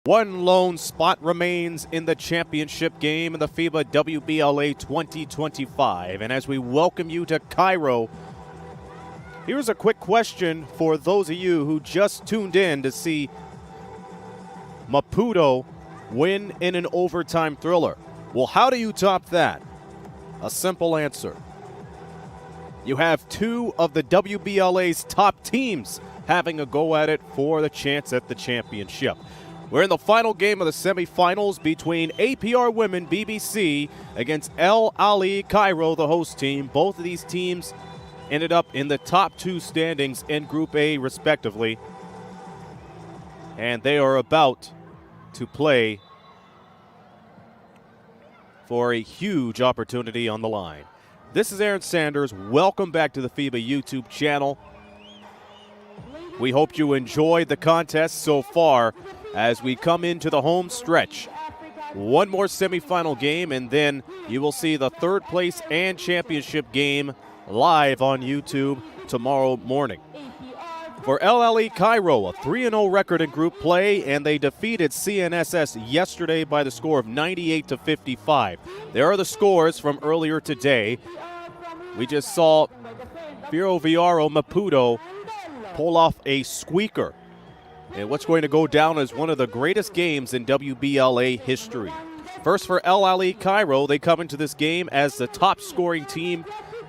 One lone spot remains in the championship game in the FIBA WBLA 2025. And as we welcome you to Cairo, here's a quick question for those of you who just tuned in to see Maputo win in an overtime thriller. Well, how do you top that? A simple answer. You have two of the WBLA's top teams having a go at it for the chance at the championship. We're in the final game of the semifinals between APR Women BBC against Ahly Cairo, the host team. Both of these teams ended up in the top two standings in Group A, respectively. And they are about to play for a huge opportunity on the line. This is Aaron Sanders. Welcome back to the FIBA YouTube channel. We hope you enjoyed the contest so far as we come into the home stretch. One more semifinal game, and then you will see the third place and championship game live on YouTube tomorrow morning. For Ahly Cairo, a 3-0 record in group play, and they defeated CNSS yesterday by the score of 98-55. There are the scores from earlier today. We just saw Viaro Maputo pull off a squeaker in what's going to go down as one of the greatest games in WBLA history. First, for Ahly Cairo, they come into this game as the top scoring team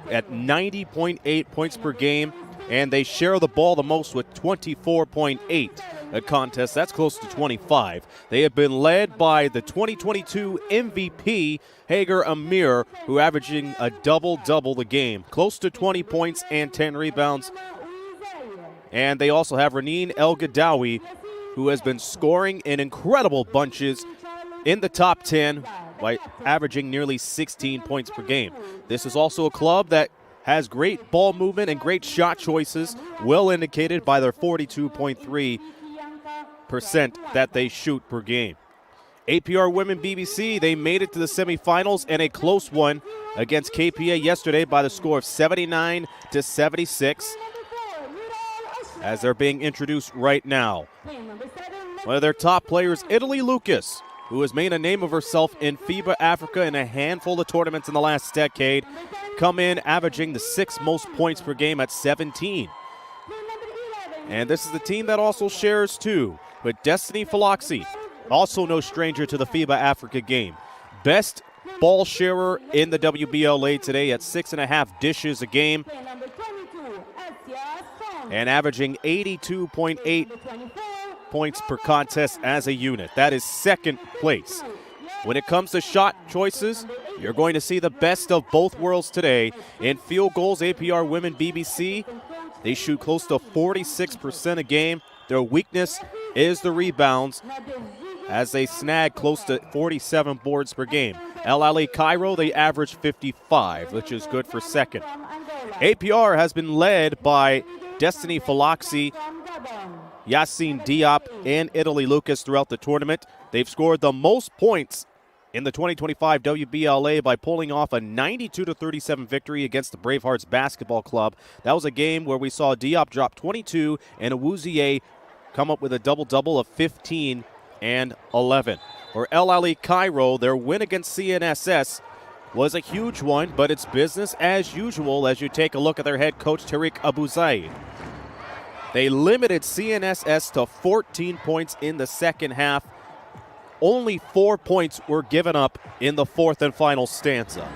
at 90.8 points per game, and they share the ball the most with 24.8 a contest. That's close to 25. They have been led by the 2022 MVP, Hagar Amir, who averaging a double-double the game, close to 20 points and 10 rebounds. And they also have Raneen El-Gadawi, who has been scoring in incredible bunches in the top 10 by averaging nearly 16 points per game. This is also a club that has great ball movement and great shot choices, well indicated by their 42.3% that they shoot per game. APR Women BBC, they made it to the semifinals and a close one against KPA yesterday by the score of 79-76. As they're being introduced right now. One of their top players, Italy Lucas, who has made a name of herself in FIBA Africa in a handful of tournaments in the last decade, come in averaging the sixth most points per game at 17. And this is the team that also shares too, with Destiny Faloxi, also no stranger to the FIBA Africa game. Best ball sharer in the WBLA today at 6.5 dishes a game, and averaging 82.8 points per contest as a unit. That is second place. When it comes to shot choices, you're going to see the best of both worlds today. In field goals, APR Women BBC, they shoot close to 46% a game. Their weakness is the rebounds, as they snag close to 47 boards per game. Ahly Cairo, they average 55, which is good for second. APR has been led by Destiny Faloxi, Yassine Diop, and Italy Lucas throughout the tournament. They've scored the most points in the 2025 WBLA by pulling off a 92-37 victory against the Bravehearts Basketball Club. That was a game where we saw Diop drop 22 and Awuzie come up with a double-double of 15 and 11. For Ahly Cairo, their win against CNSS was a huge one, but it's business as usual as you take a look at their head coach, Tariq Abuzaid. They limited CNSS to 14 points in the second half. Only 4 points were given up in the fourth and final stanza.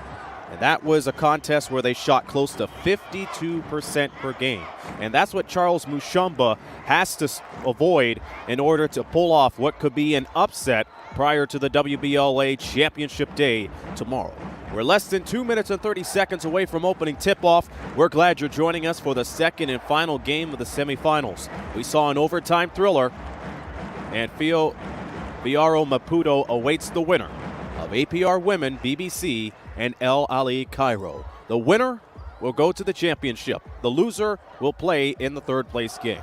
And that was a contest where they shot close to 52% per game. And that's what Charles Mushamba has to avoid in order to pull off what could be an upset prior to the WBLA Championship Day tomorrow. We're less than 2 minutes and 30 seconds away from opening tip-off. We're glad you're joining us for the second and final game of the semifinals. We saw an overtime thriller, and Viaro Maputo awaits the winner of APR Women BBC and Ahly Cairo. The winner will go to the championship. The loser will play in the third place game.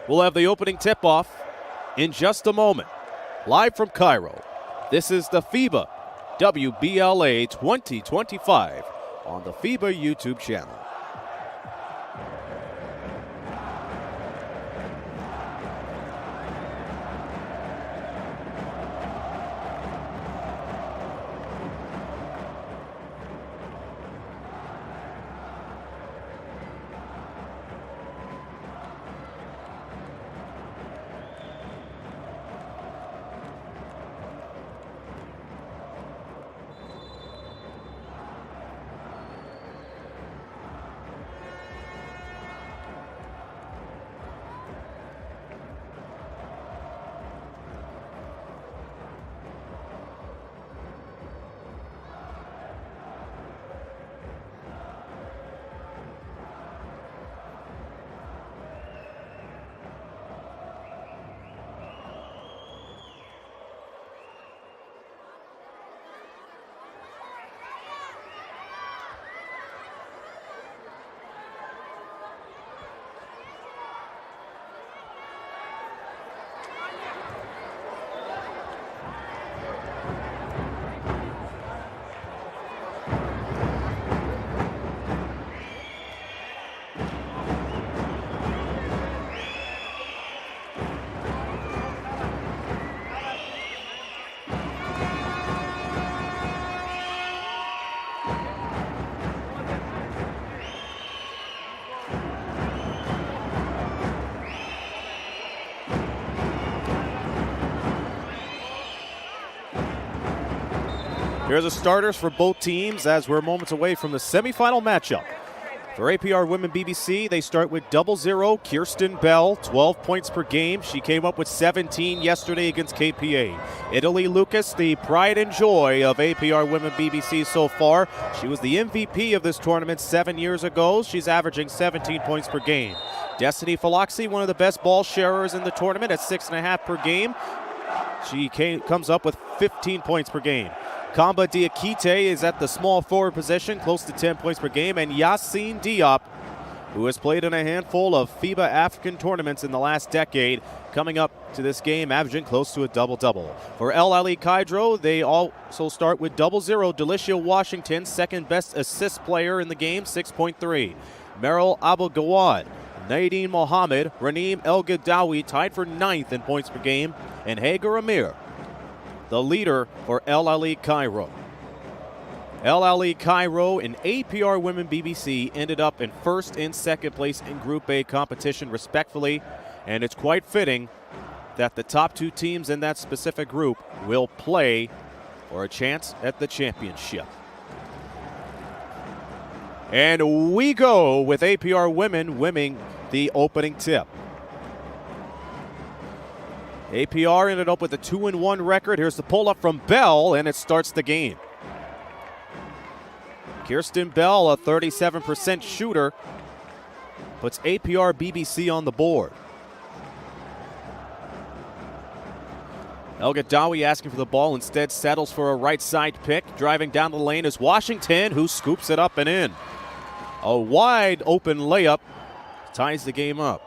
We'll have the opening tip-off in just a moment. Live from Cairo, this is the FIBA WBLA 2025 on the FIBA YouTube channel. Here's the starters for both teams as we're moments away from the semifinal matchup. For APR Women BBC, they start with 0-0. Kirsten Bell, 12 points per game. She came up with 17 yesterday against KPA. Italy Lucas, the pride and joy of APR Women BBC so far. She was the MVP of this tournament 7 years ago. She's averaging 17 points per game. Destiny Faloxi, one of the best ball sharers in the tournament at 6.5 per game. She comes up with 15 points per game. Kamba Diakite is at the small forward position, close to 10 points per game. And Yassine Diop, who has played in a handful of FIBA African tournaments in the last decade, coming up to this game, averaging close to a double-double. For El Ali Cairo, they also start with 0-0. Delicia Washington, second best assist player in the game, 6.3. Meryl Abou-Gawad, Nadine Mohammed, Raneem El Gadawi tied for 9th in points per game, and Hagar Amir, the leader for El Ali Cairo. El Ali Cairo and APR Women BBC ended up in first and second place in Group A competition respectively, and it's quite fitting that the top two teams in that specific group will play for a chance at the championship. And we go with APR Women winning the opening tip. APR ended up with a 2-1 record. Here's the pull-up from Bell, and it starts the game. Kirsten Bell, a 37% shooter, puts APR BBC on the board. El Gadawi asking for the ball, instead settles for a right side pick. Driving down the lane is Washington, who scoops it up and in. A wide open layup ties the game up.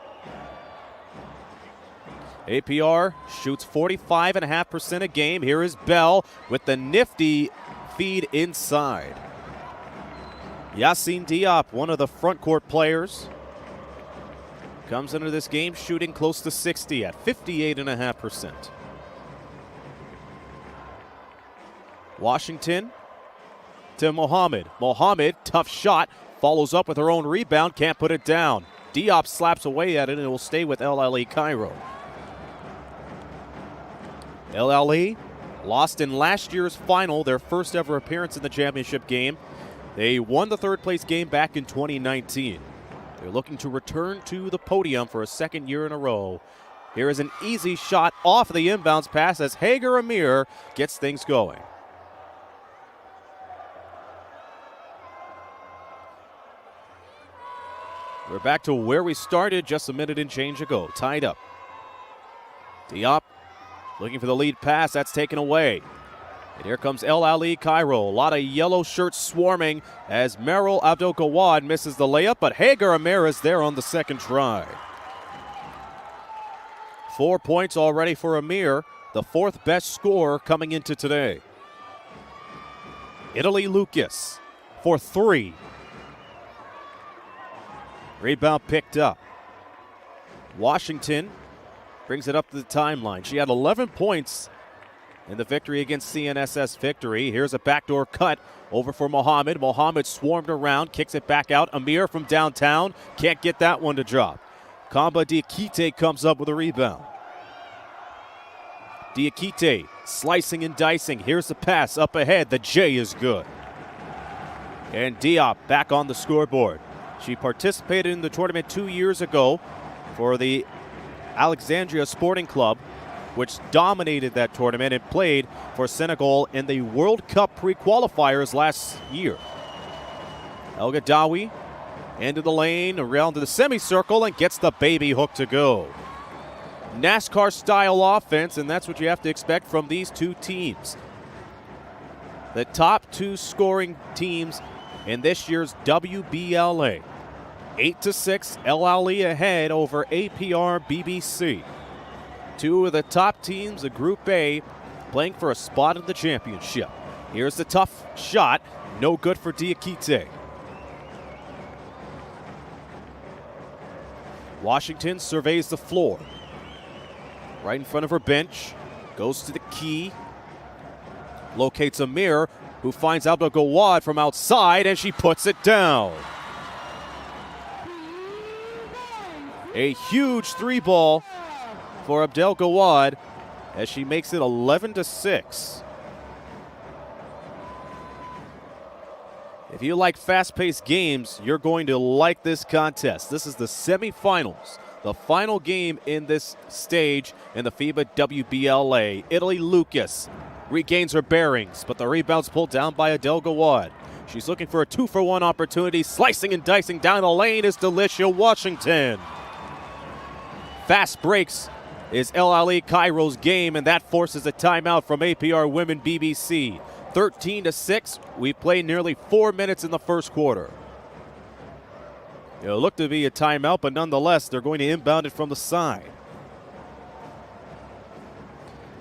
APR shoots 45.5% a game. Here is Bell with the nifty feed inside. Yassine Diop, one of the front court players, comes into this game shooting close to 60 at 58.5%. Washington to Mohammed. Mohammed, tough shot, follows up with her own rebound, can't put it down. Diop slaps away at it and it will stay with El Ali Cairo. El Ali lost in last year's final, their first ever appearance in the championship game. They won the third place game back in 2019. They're looking to return to the podium for a second year in a row. Here is an easy shot off the inbounds pass as Hagar Amir gets things going. We're back to where we started just a minute and change ago. Tied up. Diop looking for the lead pass. That's taken away. And here comes El Ali Cairo. A lot of yellow shirts swarming as Meryl Abou-Gawad misses the layup, but Hagar Amir is there on the second try. 4 points already for Amir, the fourth best scorer coming into today. Italy Lucas for 3. Rebound picked up. Washington brings it up to the timeline. She had 11 points in the victory against CNSS Victory. Here's a backdoor cut over for Mohammed. Mohammed swarmed around, kicks it back out. Amir from downtown can't get that one to drop. Kamba Diakite comes up with a rebound. Diakite slicing and dicing. Here's the pass up ahead. The J is good. And Diop back on the scoreboard. She participated in the tournament 2 years ago for the Alexandria Sporting Club, which dominated that tournament and played for Senegal in the World Cup pre-qualifiers last year. El Gadawi into the lane, around to the semicircle, and gets the baby hook to go. NASCAR-style offense, and that's what you have to expect from these two teams. The top two scoring teams in this year's WBLA. 8-6, El Ali ahead over APR BBC. Two of the top teams of Group A playing for a spot in the championship. Here's the tough shot, no good for Diakite. Washington surveys the floor. Right in front of her bench, goes to the key, locates Amir, who finds Abou-Gawad from outside, and she puts it down. A huge three ball for Abou-Gawad as she makes it 11-6. If you like fast-paced games, you're going to like this contest. This is the semifinals, the final game in this stage in the FIBA WBLA. Italy Lucas regains her bearings, but the rebound's pulled down by Adele Gawad. She's looking for a 2-for-1 opportunity. Slicing and dicing down the lane is Delicia Washington. Fast breaks is Ahly Cairo's game, and that forces a timeout from APR Women BBC. 13-6. We played nearly 4 minutes in the first quarter. It'll look to be a timeout, but nonetheless, they're going to inbound it from the side.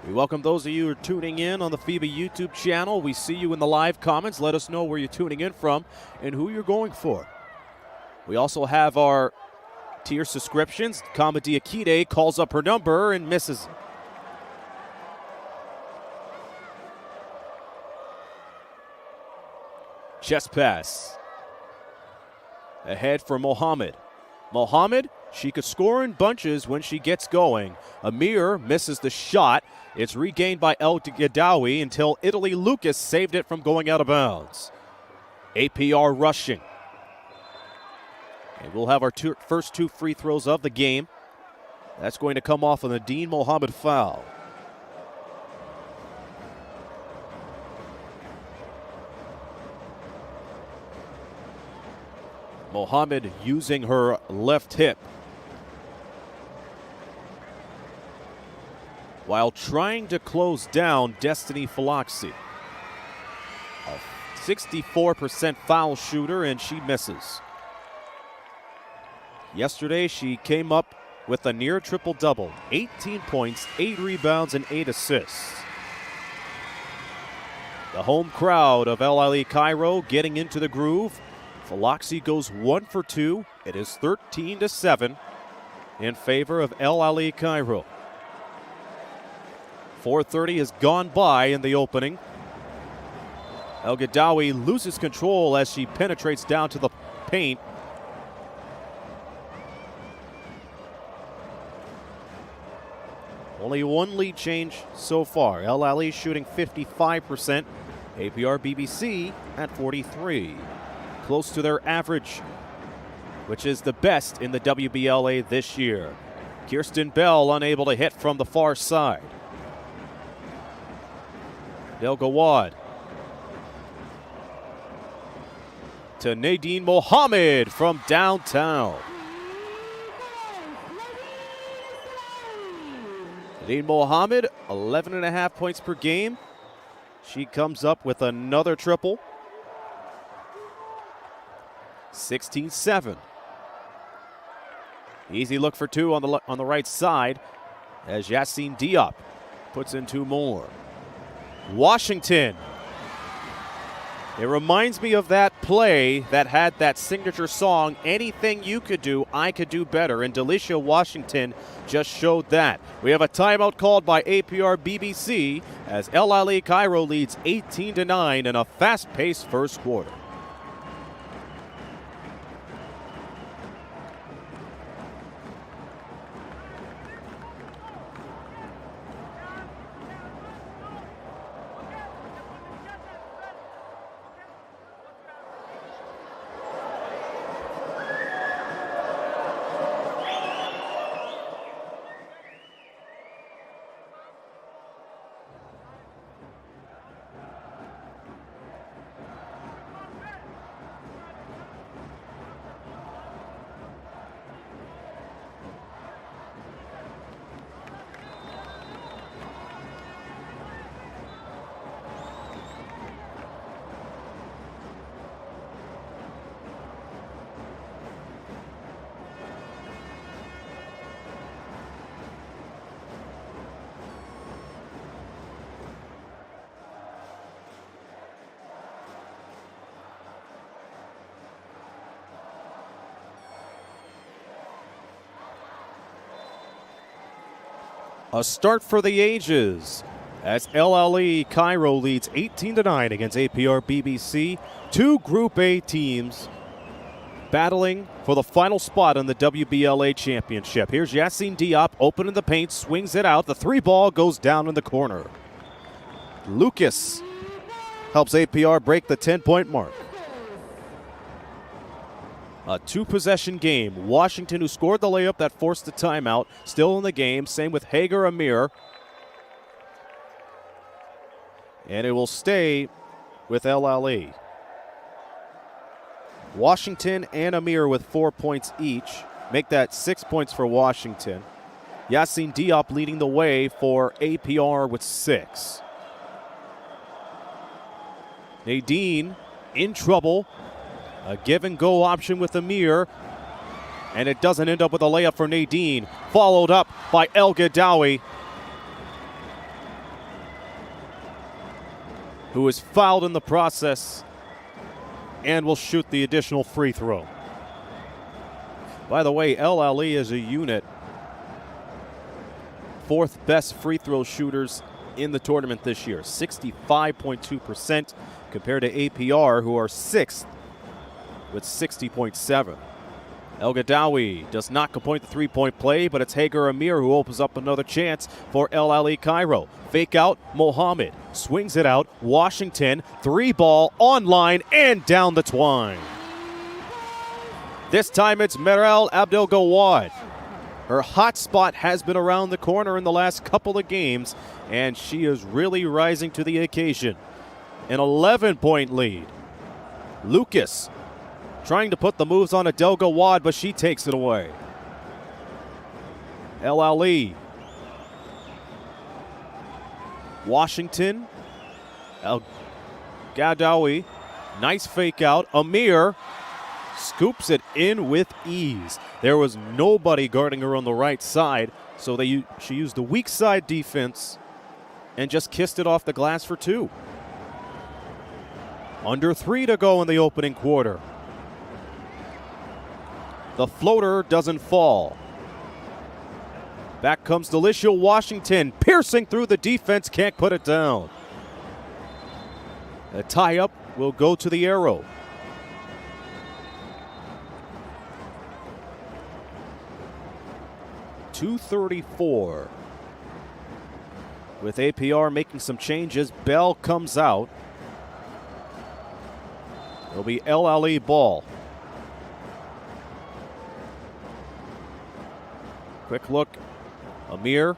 We welcome those of you who are tuning in on the FIBA YouTube channel. We see you in the live comments. Let us know where you're tuning in from and who you're going for. We also have our tier subscriptions. Kama Diakite calls up her number and misses. Chest pass. Ahead for Mohammed. Mohammed, she could score in bunches when she gets going. Amir misses the shot. It's regained by El Gadawi until Italy Lucas saved it from going out of bounds. APR rushing. And we'll have our first two free throws of the game. That's going to come off of the Dean Mohammed foul. Mohammed using her left hip while trying to close down Destiny Philoxy. A 64% foul shooter, and she misses. Yesterday, she came up with a near triple-double. 18 points, 8 rebounds, and 8 assists. The home crowd of Ahly Cairo getting into the groove. Philoxy goes 1 for 2. It is 13-7 in favor of Ahly Cairo. 4:30 has gone by in the opening. El Gadawi loses control as she penetrates down to the paint. Only one lead change so far. Ahly shooting 55%. APR BBC at 43%. Close to their average, which is the best in the WBLA this year. Kirsten Bell unable to hit from the far side. Del Gawad to Nadine Mohammed from downtown. Nadine Mohammed, 11.5 points per game. She comes up with another triple. 16-7. Easy look for two on the right side as Yassine Diop puts in two more. Washington. It reminds me of that play that had that signature song, Anything You Could Do, I Could Do Better, and Delicia Washington just showed that. We have a timeout called by APR BBC as Ahly Cairo leads 18-9 in a fast-paced first quarter. A start for the ages as Ahly Cairo leads 18-9 against APR BBC. Two Group A teams battling for the final spot in the WBLA championship. Here's Yassine Diop open in the paint, swings it out. The three ball goes down in the corner. Lucas helps APR break the 10-point mark. A two-possession game. Washington, who scored the layup that forced the timeout, still in the game. Same with Hager Amir. And it will stay with Ahly. Washington and Amir with 4 points each. Make that 6 points for Washington. Yacine Diop leading the way for APR with 6. Nadine in trouble. A give-and-go option with Amir. And it doesn't end up with a layup for Nadine. Followed up by El Gadawi, who is fouled in the process and will shoot the additional free throw. By the way, Ahly as a unit, 4th best free throw shooters in the tournament this year, 65.2% compared to APR, who are 6th with 60.7. El Gadawi does not complete the three-point play, but it's Hager Amir who opens up another chance for El Ahly Cairo. Fake out, Mohammed swings it out. Washington, 3-ball, online and down the twine. This time it's Merel Abdelgawad. Her hot spot has been around the corner in the last couple of games, and she is really rising to the occasion. An 11-point lead. Lucas trying to put the moves on Abdelgawad, but she takes it away. El Ahly. Washington. El Gadawi. Nice fake out. Amir scoops it in with ease. There was nobody guarding her on the right side, so she used the weak side defense and just kissed it off the glass for 2. Under 3 to go in the opening quarter. The floater doesn't fall. Back comes Delicia Washington, piercing through the defense, can't put it down. A tie-up will go to the arrow. .234. With APR making some changes, Bell comes out. It'll be El Ahly ball. Quick look. Amir.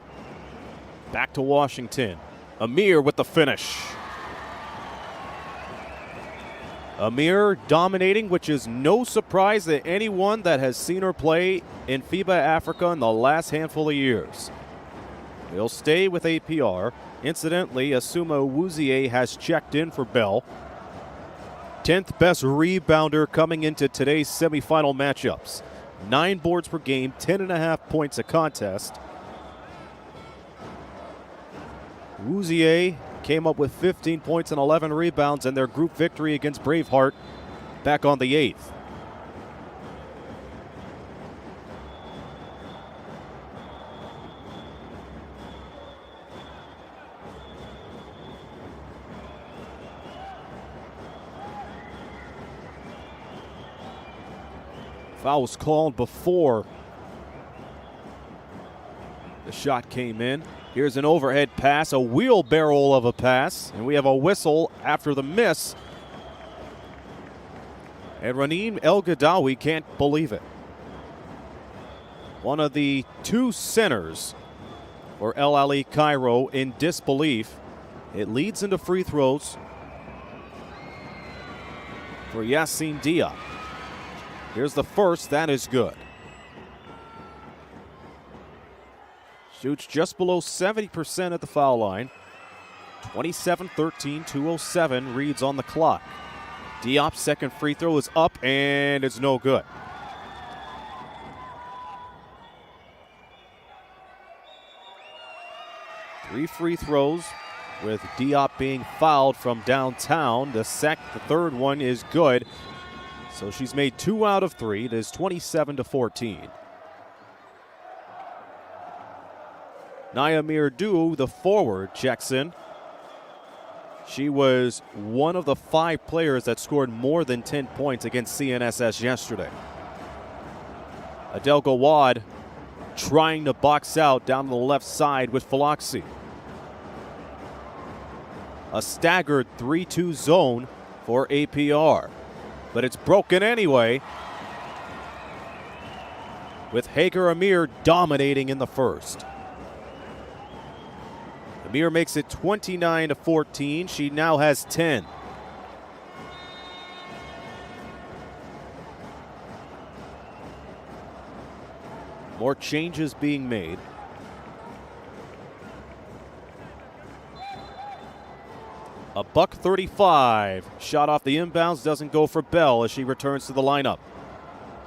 Back to Washington. Amir with the finish. Amir dominating, which is no surprise to anyone that has seen her play in FIBA Africa in the last handful of years. He'll stay with APR. Incidentally, Asuma Wuzie has checked in for Bell. 10th best rebounder coming into today's semifinal matchups. 9 boards per game, 10.5 points a contest. Wuzie came up with 15 points and 11 rebounds in their group victory against Braveheart back on the 8th. Foul was called before the shot came in. Here's an overhead pass, a wheelbarrow of a pass, and we have a whistle after the miss. And Raneem El Gadawi can't believe it. One of the 2 centers for El Ahly Cairo in disbelief. It leads into free throws for Yacine Diop. Here's the first, that is good. Shoots just below 70% at the foul line. 27-13, 2:07 reads on the clock. Diop's second free throw is up and it's no good. Three free throws with Diop being fouled from downtown. The third one is good. So she's made 2 out of 3. It is 27-14. Naya Mirdu, the forward, checks in. She was one of the 5 players that scored more than 10 points against CNSS yesterday. Abdelgawad trying to box out down the left side with Faloxi. A staggered 3-2 zone for APR. But it's broken anyway. with Hager Amir dominating in the first. Amir makes it 29-14. She now has 10. More changes being made. A $135 shot off the inbounds doesn't go for Bell as she returns to the lineup.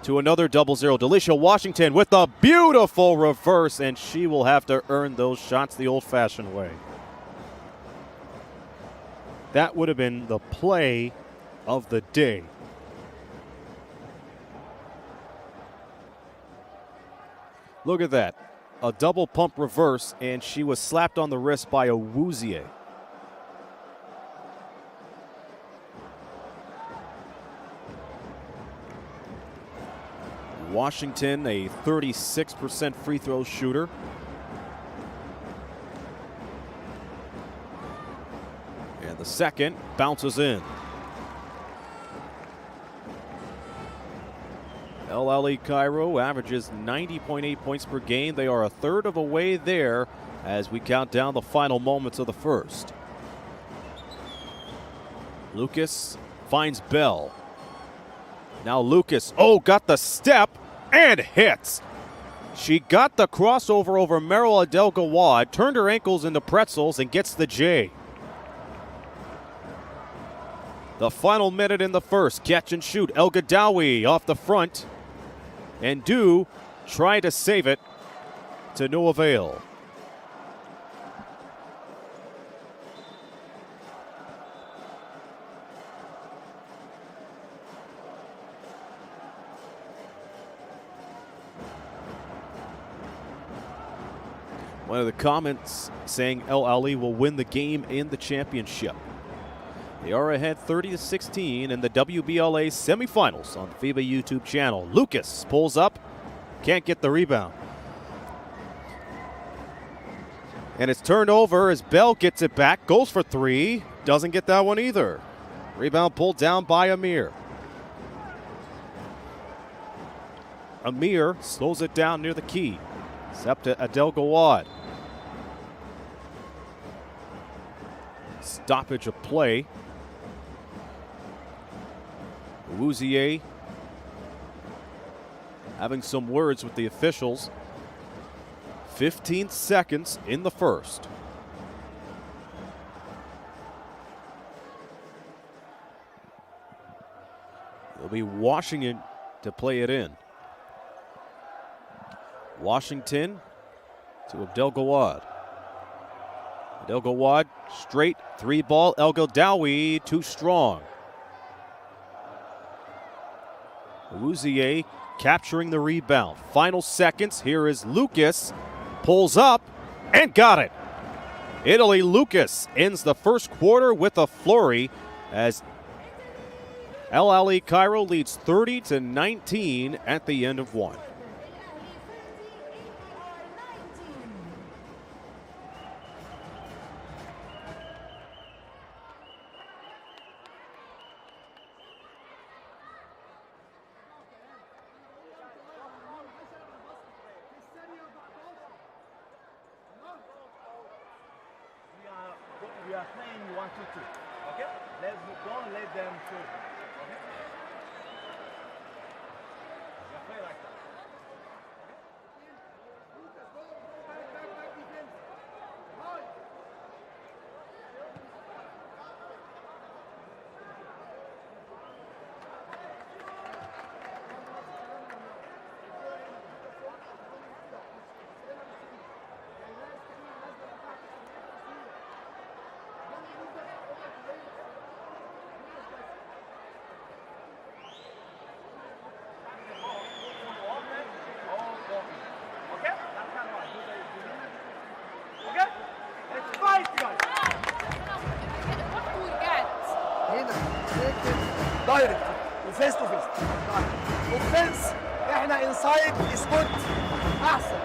To another 0-0. Delisha Washington with a beautiful reverse, and she will have to earn those shots the old-fashioned way. That would have been the play of the day. Look at that. A double pump reverse, and she was slapped on the wrist by Awuzie. Washington, a 36% free throw shooter. And the second bounces in. Ahly Cairo averages 90.8 points per game. They are a third of a way there as we count down the final moments of the first. Lucas finds Bell. Now Lucas, got the step and hits. She got the crossover over Meryl Adel-Gawad, turned her ankles into pretzels, and gets the J. The final minute in the first, catch and shoot. El Gadawi off the front. And Du tried to save it to no avail. One of the comments saying El Ahly will win the game in the championship. They are ahead 30-16 in the WBLA semifinals on the FIBA YouTube channel. Lucas pulls up, can't get the rebound. And it's turned over as Bell gets it back, goes for three, doesn't get that one either. Rebound pulled down by Amir. Amir slows it down near the key. It's up to Adel-Gawad. Stoppage of play. Awuzie having some words with the officials. 15 seconds in the first. It'll be Washington to play it in. Washington to Adel-Gawad. Adel-Gawad straight three ball. El Gadawi too strong. Awuzie capturing the rebound. Final seconds. Here is Lucas. Pulls up and got it. Italy Lucas ends the first quarter with a flurry as El Ahly Cairo leads 30-19 at the end of one. We are playing 1-2-2. Okay? Don't let them shoot. Okay? We are playing like that. دايركت وفيس تو فيس. اوفنس احنا انسايد سبوت احسن.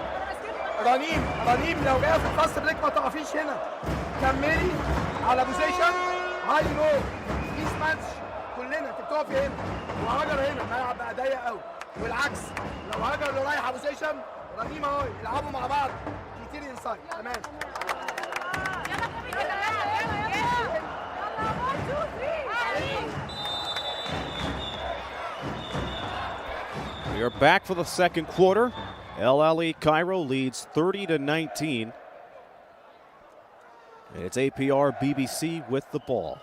رنيم لو جايه في الفاست بريك ما تقفيش هنا. كملي على بوزيشن هاي لو. ميس ماتش كلنا انت بتقفي هنا وهاجر هنا الملعب بقى ضيق قوي. والعكس لو هاجر اللي رايح ابو سيشن رنيم اهو يلعبوا مع بعض كتير انسايد. تمام. We are back for the second quarter. Ahly Cairo leads 30-19. And it's APR BBC with the ball.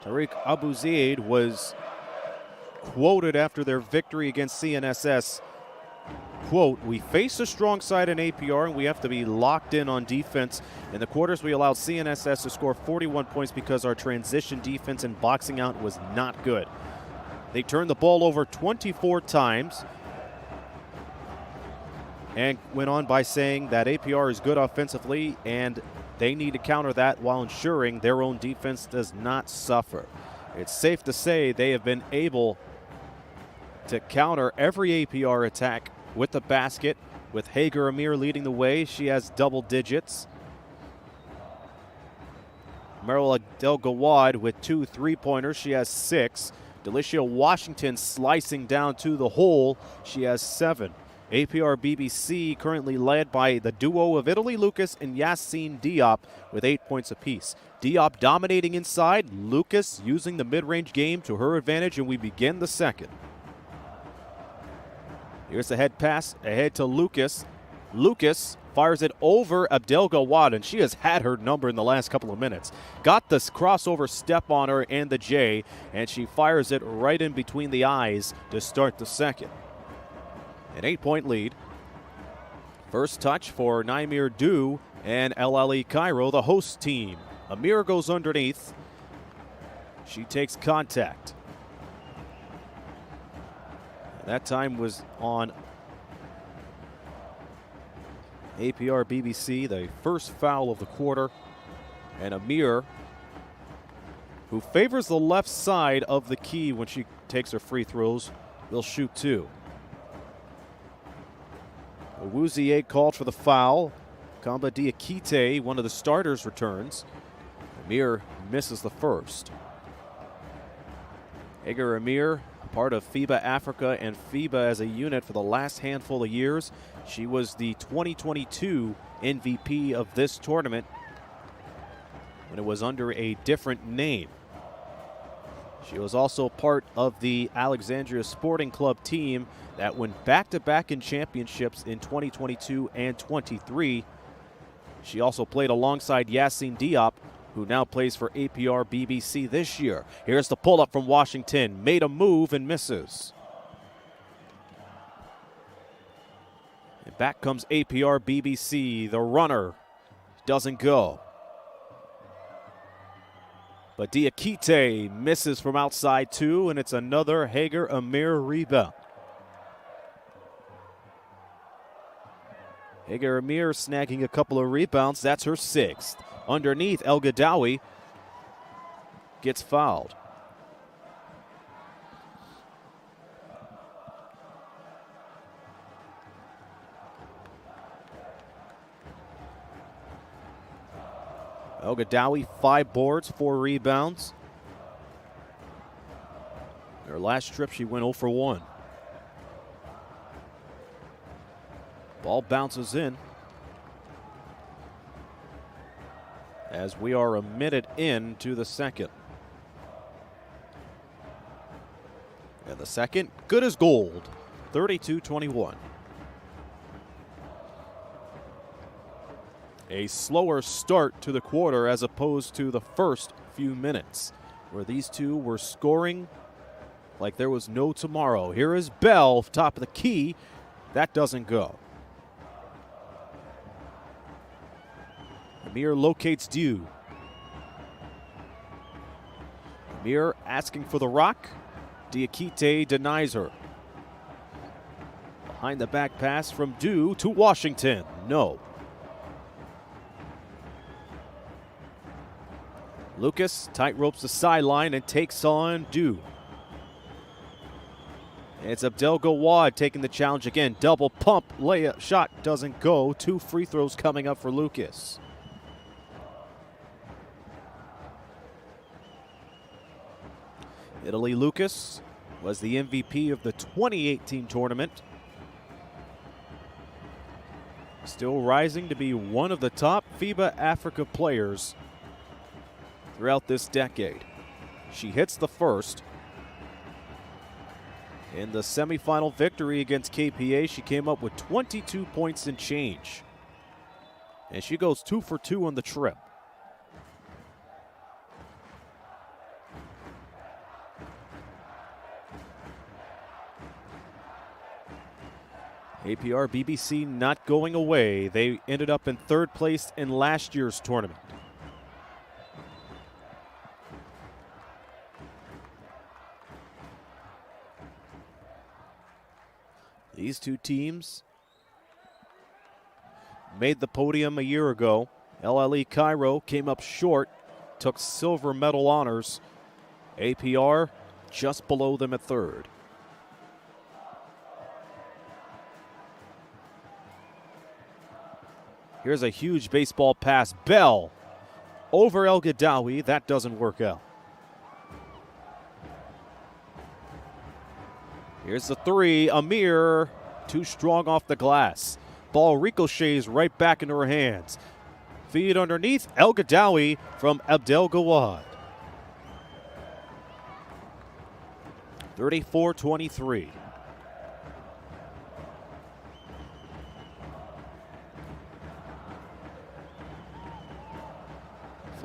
Tariq Abu Zaid was quoted after their victory against CNSS. Quote, "We face a strong side in APR and we have to be locked in on defense. In the quarters, we allowed CNSS to score 41 points because our transition defense and boxing out was not good. They turned the ball over 24 times," and went on by saying that APR is good offensively and they need to counter that while ensuring their own defense does not suffer. It's safe to say they have been able to counter every APR attack with the basket, with Hager Amir leading the way. She has double digits. Merrill Abdel-Gawad with 2 3-pointers. She has 6. Delicia Washington slicing down to the hole. She has 7. APR BBC currently led by the duo of Italy Lucas and Yassine Diop with 8 points apiece. Diop dominating inside. Lucas using the mid-range game to her advantage, and we begin the second. Here's the head pass ahead to Lucas. Lucas fires it over Abdel-Gawad, and she has had her number in the last couple of minutes. Got this crossover step on her and the J, and she fires it right in between the eyes to start the second. An 8-point lead. First touch for Naimir Du and Ahly Cairo, the host team. Amir goes underneath. She takes contact. That time was on APR BBC, the first foul of the quarter. And Amir, who favors the left side of the key when she takes her free throws, will shoot 2. Awuzie called for the foul. Kamba Diakite, one of the starters, returns. Amir misses the first. Hager Amir, part of FIBA Africa and FIBA as a unit for the last handful of years. She was the 2022 MVP of this tournament when it was under a different name. She was also part of the Alexandria Sporting Club team that went back-to-back in championships in 2022 and 23. She also played alongside Yassine Diop, who now plays for APR BBC this year. Here's the pull-up from Washington. Made a move and misses. And back comes APR BBC. The runner doesn't go. But Diakite misses from outside 2, and it's another Hager Amir rebound. Hager Amir snagging a couple of rebounds. That's her 6th. Underneath, El Gadawi gets fouled. El Gadawi, 5 boards, 4 rebounds. Her last trip, she went 0 for 1. Ball bounces in. As we are a minute into the second. And the second, good as gold, 32-21. A slower start to the quarter as opposed to the first few minutes, where these two were scoring like there was no tomorrow. Here is Bell, top of the key. That doesn't go. Amir locates Dew. Amir asking for the rock. Diakite denies her. Behind the back pass from Dew to Washington. No. Lucas tight ropes the sideline and takes on Dew. It's Abdel-Gawad taking the challenge again. Double pump layup shot doesn't go. 2 free throws coming up for Lucas. Italy Lucas was the MVP of the 2018 tournament. Still rising to be one of the top FIBA Africa players throughout this decade. She hits the first. In the semifinal victory against KPA, she came up with 22 points and change. And she goes 2 for 2 on the trip. APR BBC not going away. They ended up in third place in last year's tournament. These two teams made the podium a year ago. LLE Cairo came up short, took silver medal honors. APR just below them at third. Here's a huge baseball pass. Bell over El Gadawi. That doesn't work out. Here's the three. Amir, too strong off the glass. Ball ricochets right back into her hands. Feed underneath. El Gadawi from Abdel Gawad. 34-23.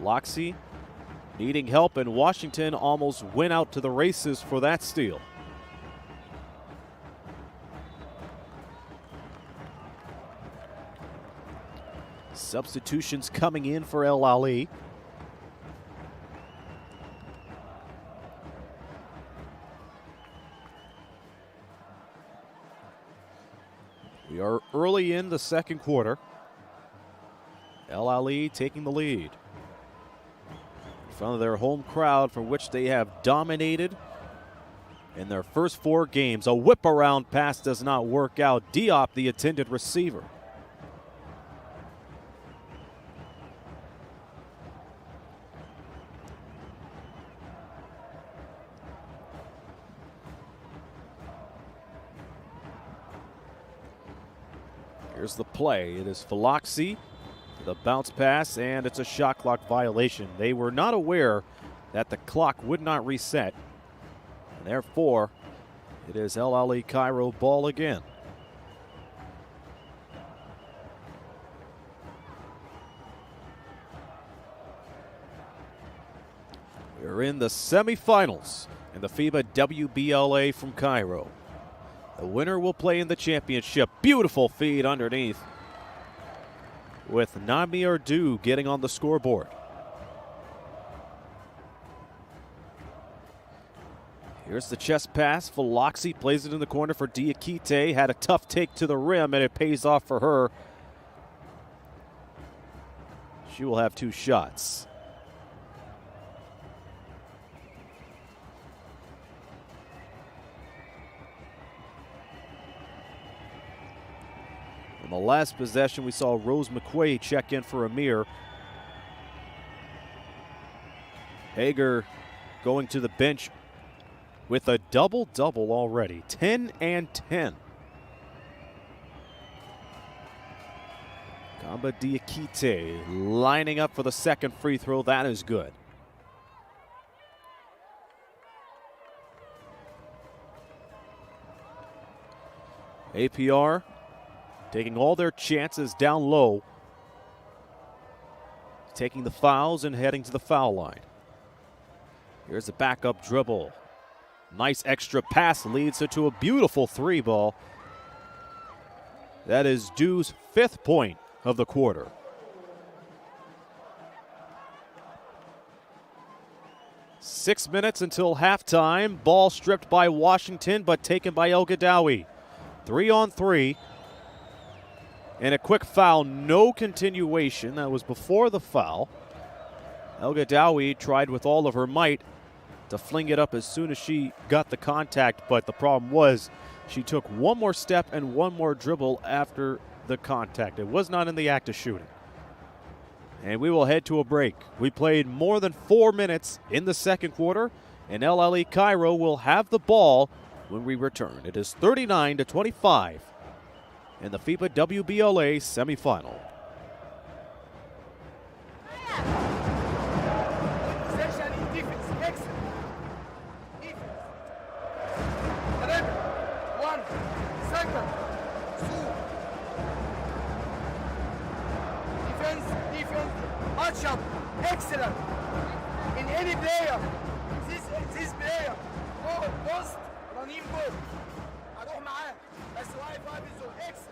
Loxie needing help, and Washington almost went out to the races for that steal. Substitutions coming in for El Ahly. We are early in the second quarter. El Ahly taking the lead in front of their home crowd, from which they have dominated in their first 4 games. A whip around pass does not work out. Diop, the intended receiver. Here's the play. It is Philoxy. The bounce pass, and it's a shot clock violation. They were not aware that the clock would not reset, and therefore it is El Ahly Cairo ball again. We're in the semifinals in the FIBA WBLA from Cairo. The winner will play in the championship. Beautiful feed underneath, with Nami Ardu getting on the scoreboard. Here's the chest pass. Philoxy plays it in the corner for Diakite. Had a tough take to the rim, and it pays off for her. She will have 2 shots. On the last possession, we saw Rose McQuaid check in for Amir. Hager going to the bench with a double-double already. 10 and 10. Gamba Diakite lining up for the second free throw. That is good. APR taking all their chances down low, taking the fouls and heading to the foul line. Here's the backup dribble. Nice extra pass leads her to a beautiful 3 ball. That is Dew's 5th point of the quarter. Six minutes until halftime. Ball stripped by Washington, but taken by El Gadawi. 3-on-3. And a quick foul, no continuation. That was before the foul. El Gadawi tried with all of her might to fling it up as soon as she got the contact, but the problem was she took one more step and one more dribble after the contact. It was not in the act of shooting. And we will head to a break. We played more than 4 minutes in the second quarter, And Ahly Cairo will have the ball when we return. It is 39-25 in the FIBA WBLA semifinal. Possession in defense. Excellent. Defense. Dribble. 1 second. 2. Defense. Match up. Excellent. In any player. This player. Go. Post. رنيم جول. هروح معاه. بس واقف بالزون. Excellent.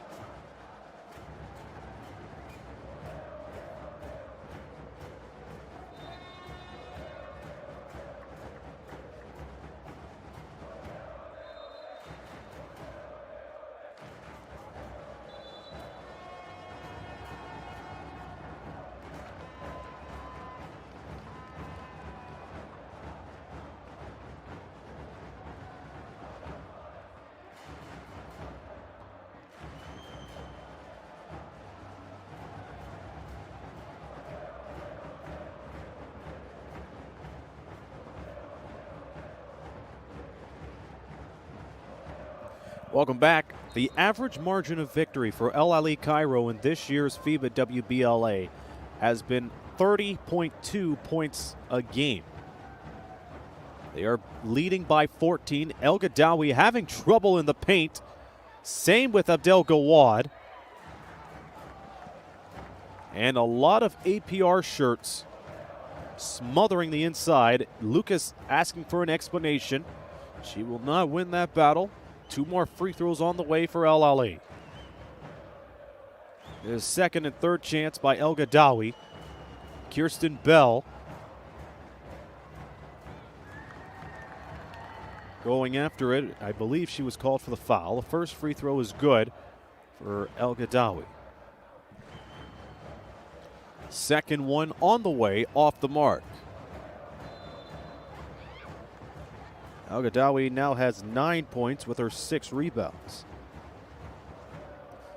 Welcome back. The average margin of victory for Ahly Cairo in this year's FIBA WBLA has been 30.2 points a game. They are leading by 14. El Gadawi having trouble in the paint. Same with Abdel Gawad. And a lot of APR shirts smothering the inside. Lucas asking for an explanation. She will not win that battle. 2 more free throws on the way for Ahly. There's second and third chance by El Gadawi. Kirsten Bell going after it. I believe she was called for the foul. The first free throw is good for El Gadawi. Second one on the way, off the mark. El Gadawi now has 9 points with her 6 rebounds.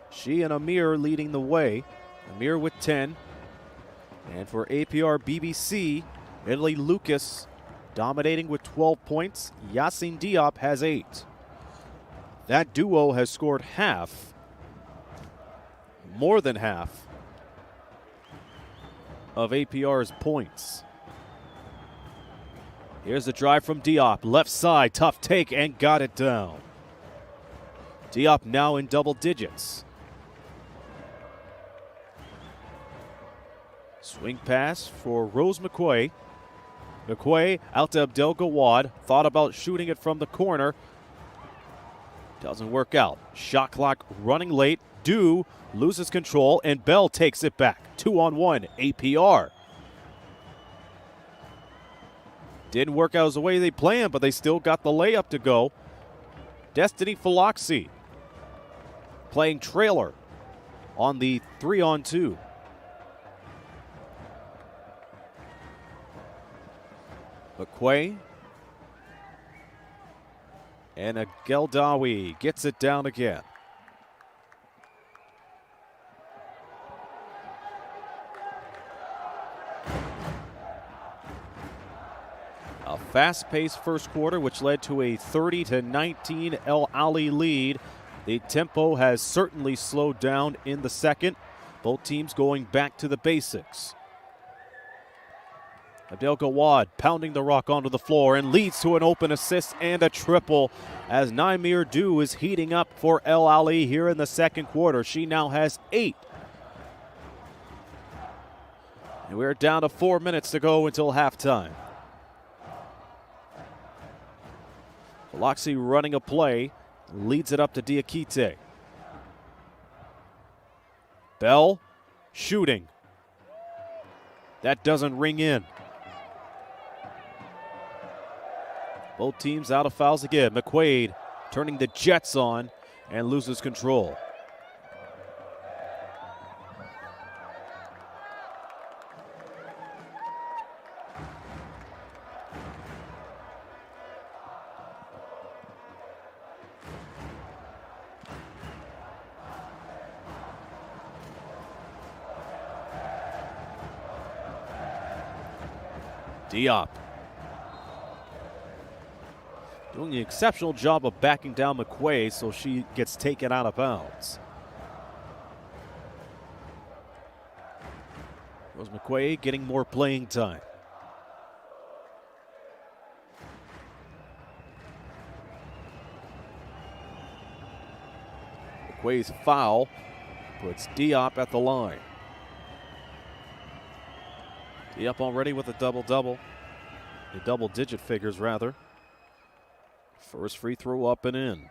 She and Amir leading the way. Amir with 10. And for APR BBC, Italy Lucas dominating with 12 points. Yassine Diop has 8. That duo has scored half, more than half, of APR's points. Here's the drive from Diop. Left side, tough take, and got it down. Diop now in double digits. Swing pass for Rose McQuay. McQuay out to Abdel Gawad. Thought about shooting it from the corner. Doesn't work out. Shot clock running late. Dew loses control, and Bell takes it back. 2-on-1, APR. Didn't work out as the way they planned, but they still got the layup to go. Destiny Philoxy playing trailer on the 3-on-2. McQuay and a Geldawi gets it down again. A fast-paced first quarter, which led to a 30-19 Ahly lead. The tempo has certainly slowed down in the second. Both teams going back to the basics. Abdel Gawad pounding the rock onto the floor and leads to an open assist and a triple as Naimir Dew is heating up for Ahly here in the second quarter. She now has 8. And we're down to 4 minutes to go until halftime. Philoxy running a play, leads it up to Diakite. Bell shooting. That doesn't ring in. Both teams out of fouls again. McQuaid turning the Jets on and loses control. Diop. Doing an exceptional job of backing down McQuay so she gets taken out of bounds. Rose McQuay getting more playing time. McQuay's foul puts Diop at the line. Diop already with a double-double. The double-digit figures, rather. First free throw up and in.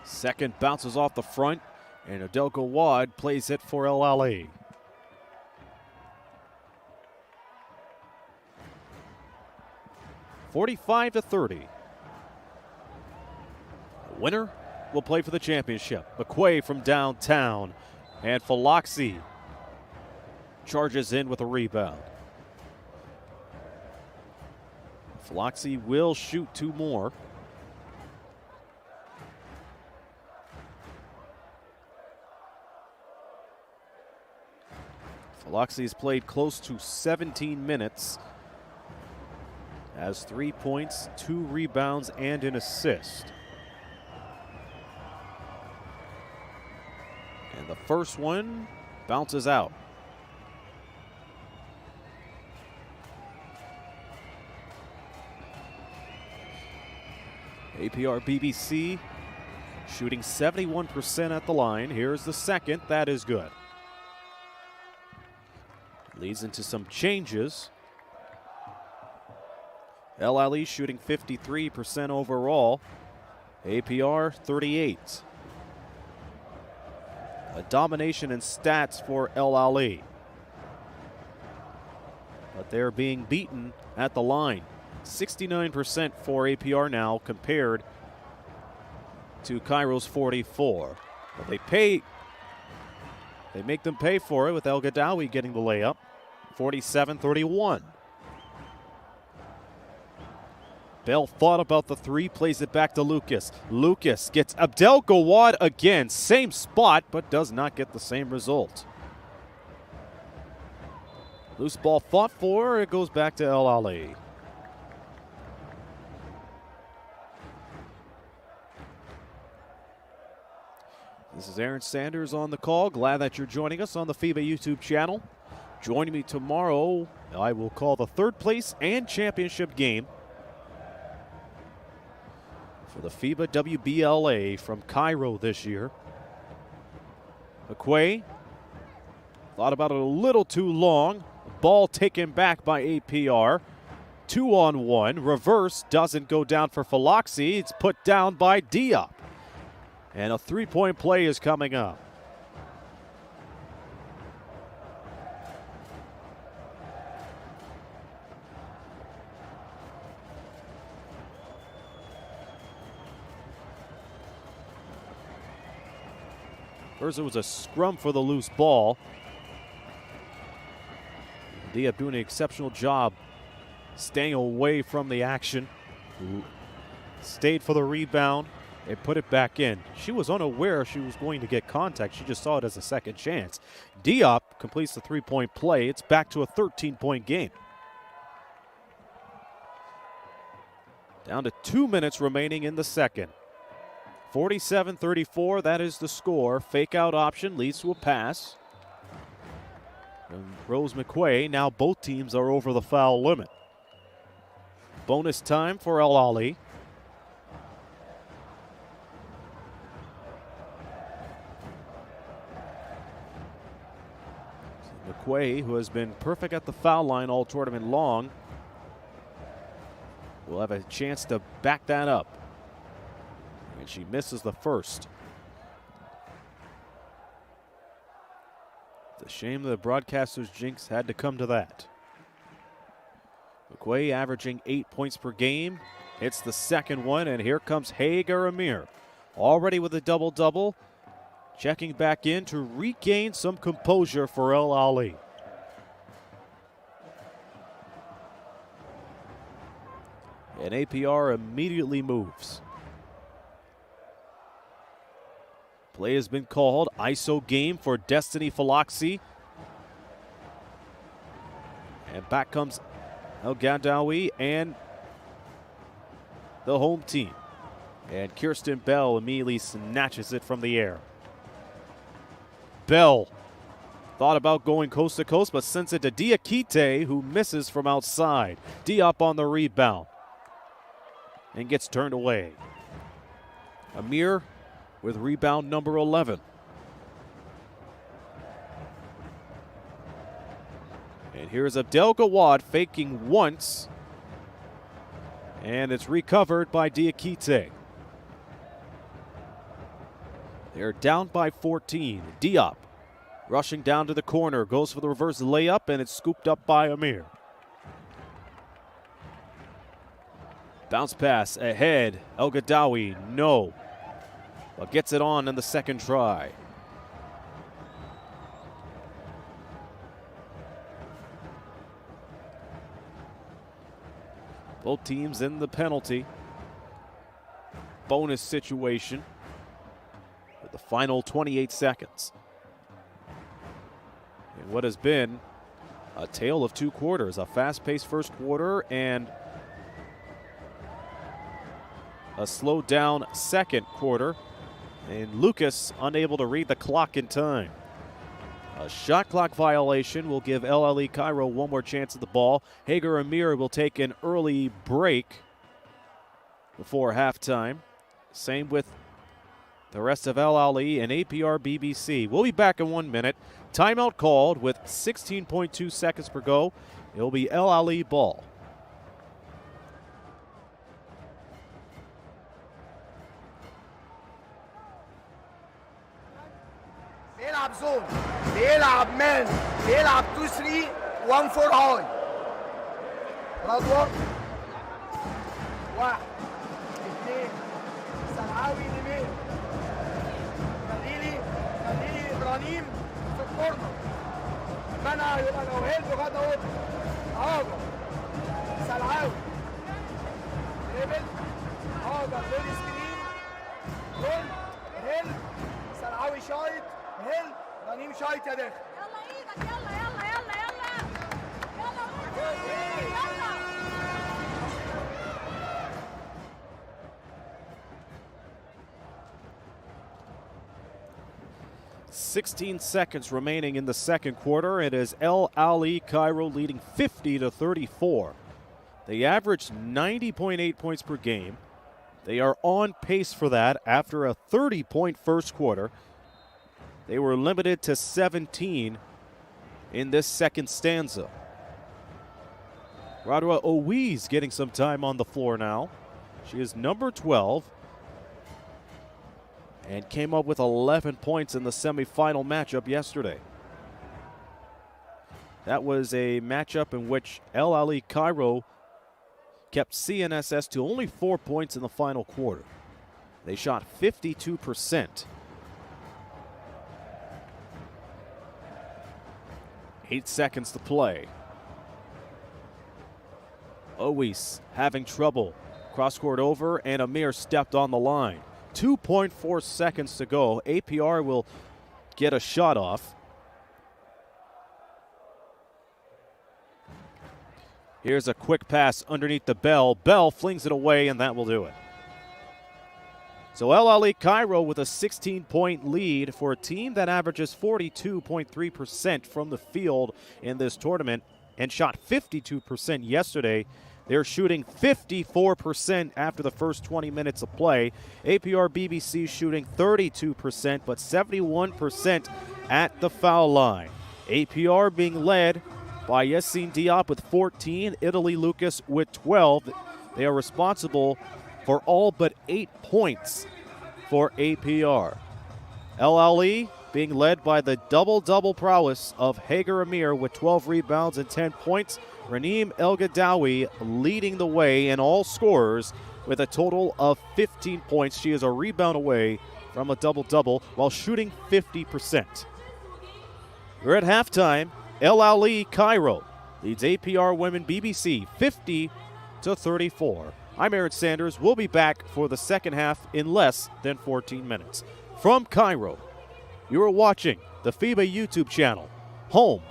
Second bounces off the front, and Adel Gawad plays it for Ahly. $45-30. The winner will play for the championship. McQuay from downtown, and Faloxi charges in with a rebound. Faloxi will shoot two more. Faloxi's played close to 17 minutes. Has 3 points, 2 rebounds, and an assist. And the first one bounces out. APR BBC shooting 71% at the line. Here's the second. That is good. Leads into some changes. Ahly shooting 53% overall. APR 38. A domination in stats for Ahly. But they're being beaten at the line. 69% for APR now compared to Cairo's 44. But they make them pay for it with El Gadawi getting the layup. 47-31. Bell thought about the three, plays it back to Lucas. Lucas gets Abdel Gawad again. Same spot, but does not get the same result. Loose ball fought for. It goes back to Ahly. This is Aaron Sanders on the call. Glad that you're joining us on the FIBA YouTube channel. Joining me tomorrow, I will call the third place and championship game for the FIBA WBLA from Cairo this year. McQuay thought about it a little too long. Ball taken back by APR. 2-on-1. Reverse doesn't go down for Faloxi. It's put down by Diop. And a three-point play is coming up. First, it was a scrum for the loose ball. Diop doing an exceptional job staying away from the action. Stayed for the rebound and put it back in. She was unaware she was going to get contact. She just saw it as a second chance. Diop completes the three-point play. It's back to a 13-point game. Down to 2 minutes remaining in the second. 47-34, that is the score. Fake out option leads to a pass. And Rose McQuay, now both teams are over the foul limit. Bonus time for Ahly. McQuay, who has been perfect at the foul line all tournament long, will have a chance to back that up. And she misses the first. It's a shame the broadcaster's jinx had to come to that. McQuay averaging 8 points per game. Hits the second one, and here comes Hagar Amir. Already with a double-double. Checking back in to regain some composure for Ahly. And APR immediately moves. Play has been called. ISO game for Destiny Faloxi. And back comes El Gadawi and the home team. And Kirsten Bell immediately snatches it from the air. Bell thought about going coast to coast, but sends it to Diakite, who misses from outside. Diop on the rebound and gets turned away. Amir with rebound number 11. And here's Abdel Gawad faking once. And it's recovered by Diakite. They're down by 14. Diop rushing down to the corner, goes for the reverse layup, and it's scooped up by Amir. Bounce pass ahead. El Gadawi, no. But gets it on in the second try. Both teams in the penalty bonus situation with the final 28 seconds. In what has been a tale of two quarters, a fast-paced first quarter and a slowed down second quarter. And Lucas unable to read the clock in time. A shot clock violation will give El Ahly Cairo one more chance at the ball. Hager Amir will take an early break before halftime. Same with the rest of El Ahly and APR BBC. We'll be back in 1 minute. Timeout called with 16.2 seconds per go. It'll be El Ahly ball. بيلعب زون، بيلعب مان، بيلعب 2 3 1 4 هاي. رضوى 1 2 سلعاوي يمين. خليلي ابراهيم في الكورنر. منع يبقى لو هيلب غدا اوضه. هاجر سلعاوي دريبل هاجر ليل سكرين جول هيلب سلعاوي شايط هيل رنيم شايط يا داخل. يلا ايدك يلا يلا يلا يلا يلا 16 seconds remaining in the second quarter. It is El Ahly Cairo leading 50-34. They averaged 90.8 points per game. They are on pace for that after a 30-point first quarter. They were limited to 17 in this second stanza. Radwa Owies getting some time on the floor now. She is number 12 and came up with 11 points in the semifinal matchup yesterday. That was a matchup in which El Ahly Cairo kept CNSS to only 4 points in the final quarter. They shot 52%. 8 seconds to play. Owies having trouble. Cross court over, and Amir stepped on the line. 2.4 seconds to go. APR will get a shot off. Here's a quick pass underneath the Bell. Bell flings it away, and that will do it. So El Ahly Cairo with a 16-point lead for a team that averages 42.3% from the field in this tournament and shot 52% yesterday. They're shooting 54% after the first 20 minutes of play. APR BBC shooting 32%, but 71% at the foul line. APR being led by Yassine Diop with 14, Italy Lucas with 12. They are responsible for all but 8 points for APR. El Ahly being led by the double-double prowess of Hager Amir with 12 rebounds and 10 points. Raneem El Gadawi leading the way in all scorers with a total of 15 points. She is a rebound away from a double-double while shooting 50%. We're at halftime. El Ahly Cairo leads APR Women BBC 50-34. I'm Aaron Sanders. We'll be back for the second half in less than 14 minutes. From Cairo, you are watching the FIBA YouTube channel, home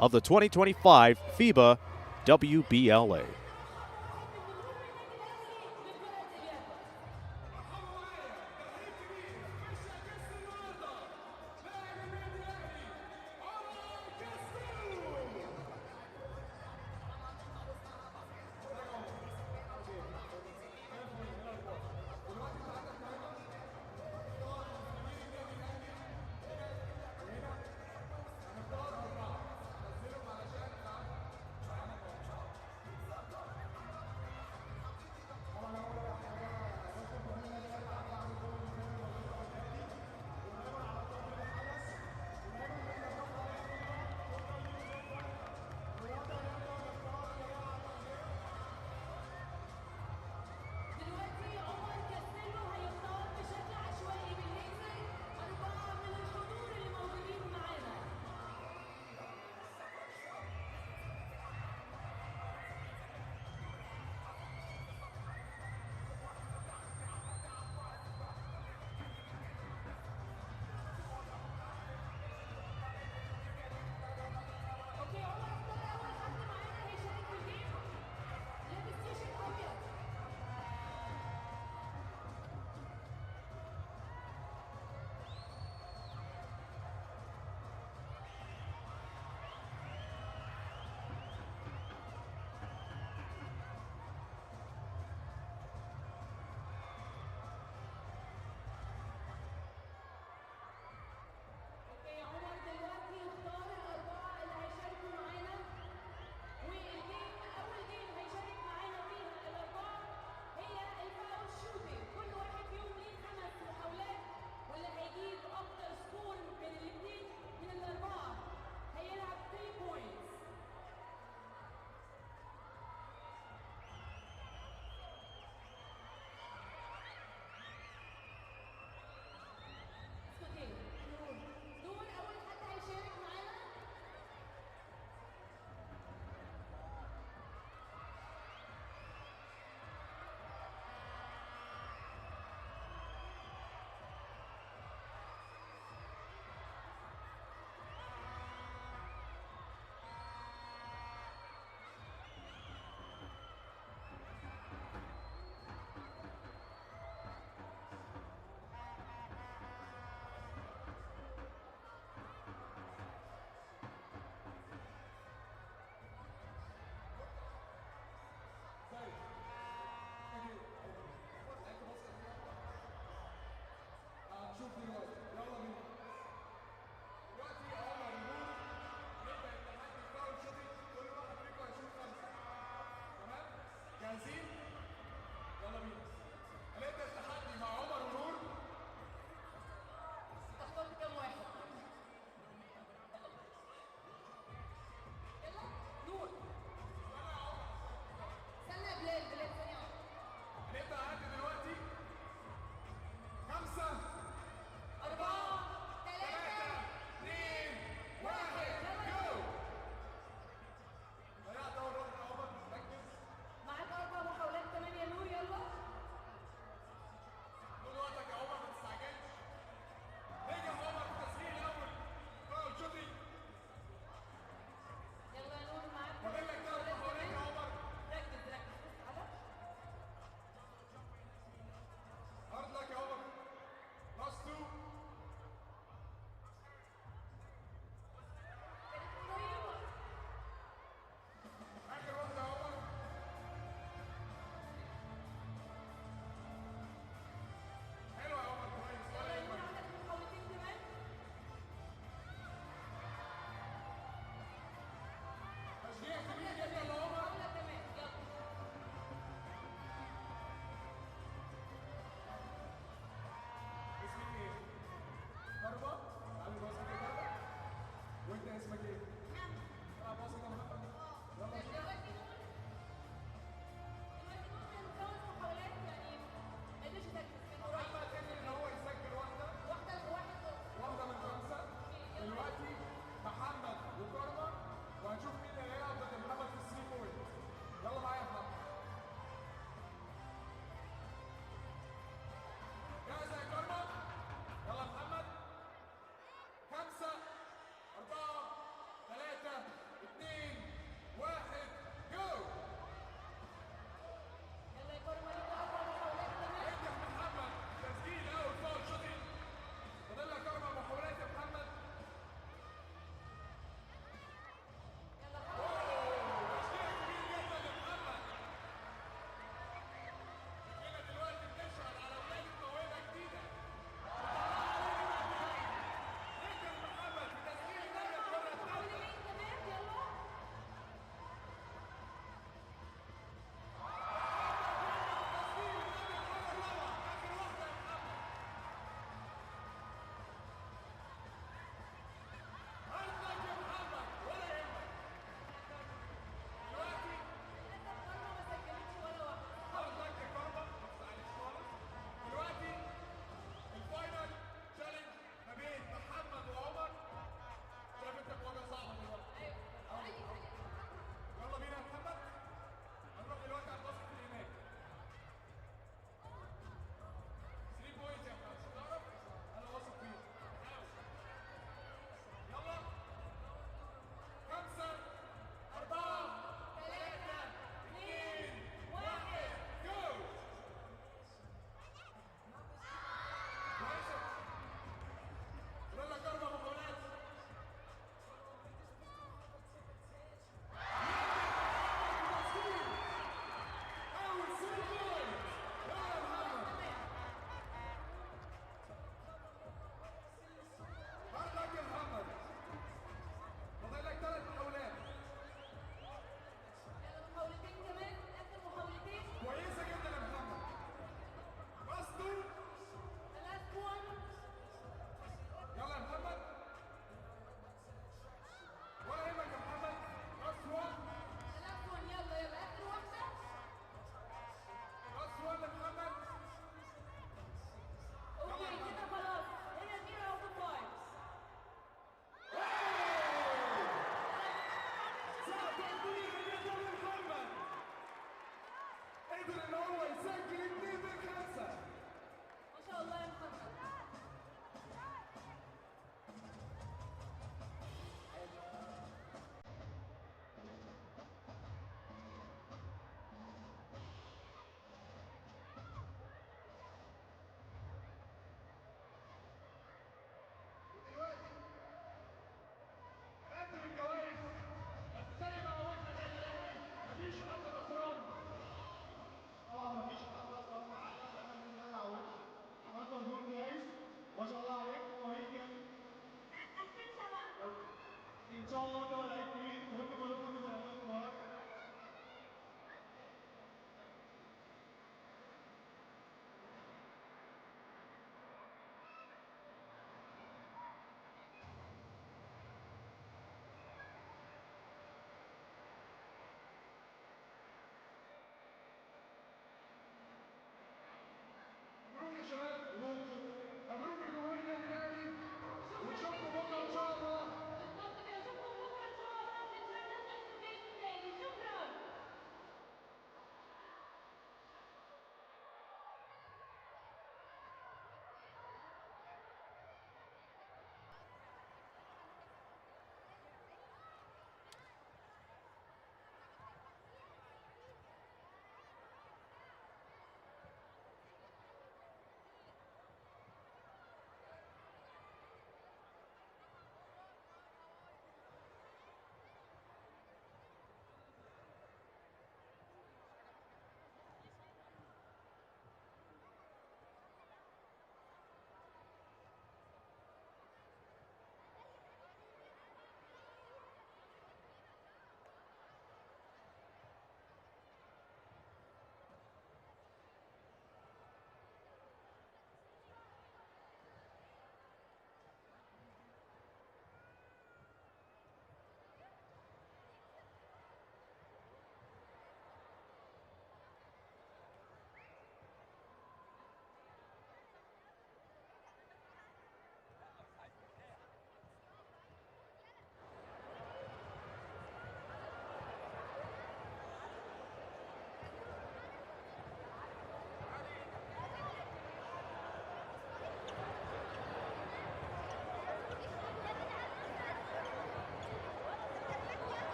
of the 2025 FIBA WBLA.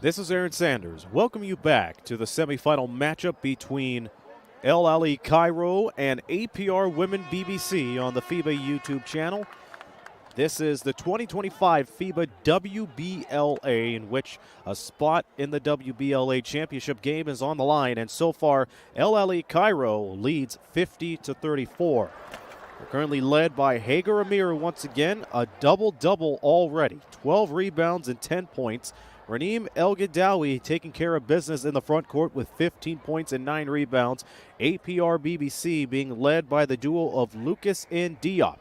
This is Aaron Sanders. Welcome you back to the semifinal matchup between Ahly Cairo and APR Women BBC on the FIBA YouTube channel. This is the 2025 FIBA WBLA, in which a spot in the WBLA championship game is on the line, and so far Ahly Cairo leads 50-34. They're currently led by Hagar Amir once again, a double-double already, 12 rebounds and 10 points. Raneem El-Gadawi taking care of business in the front court with 15 points and 9 rebounds. APR BBC being led by the duo of Lucas and Diop.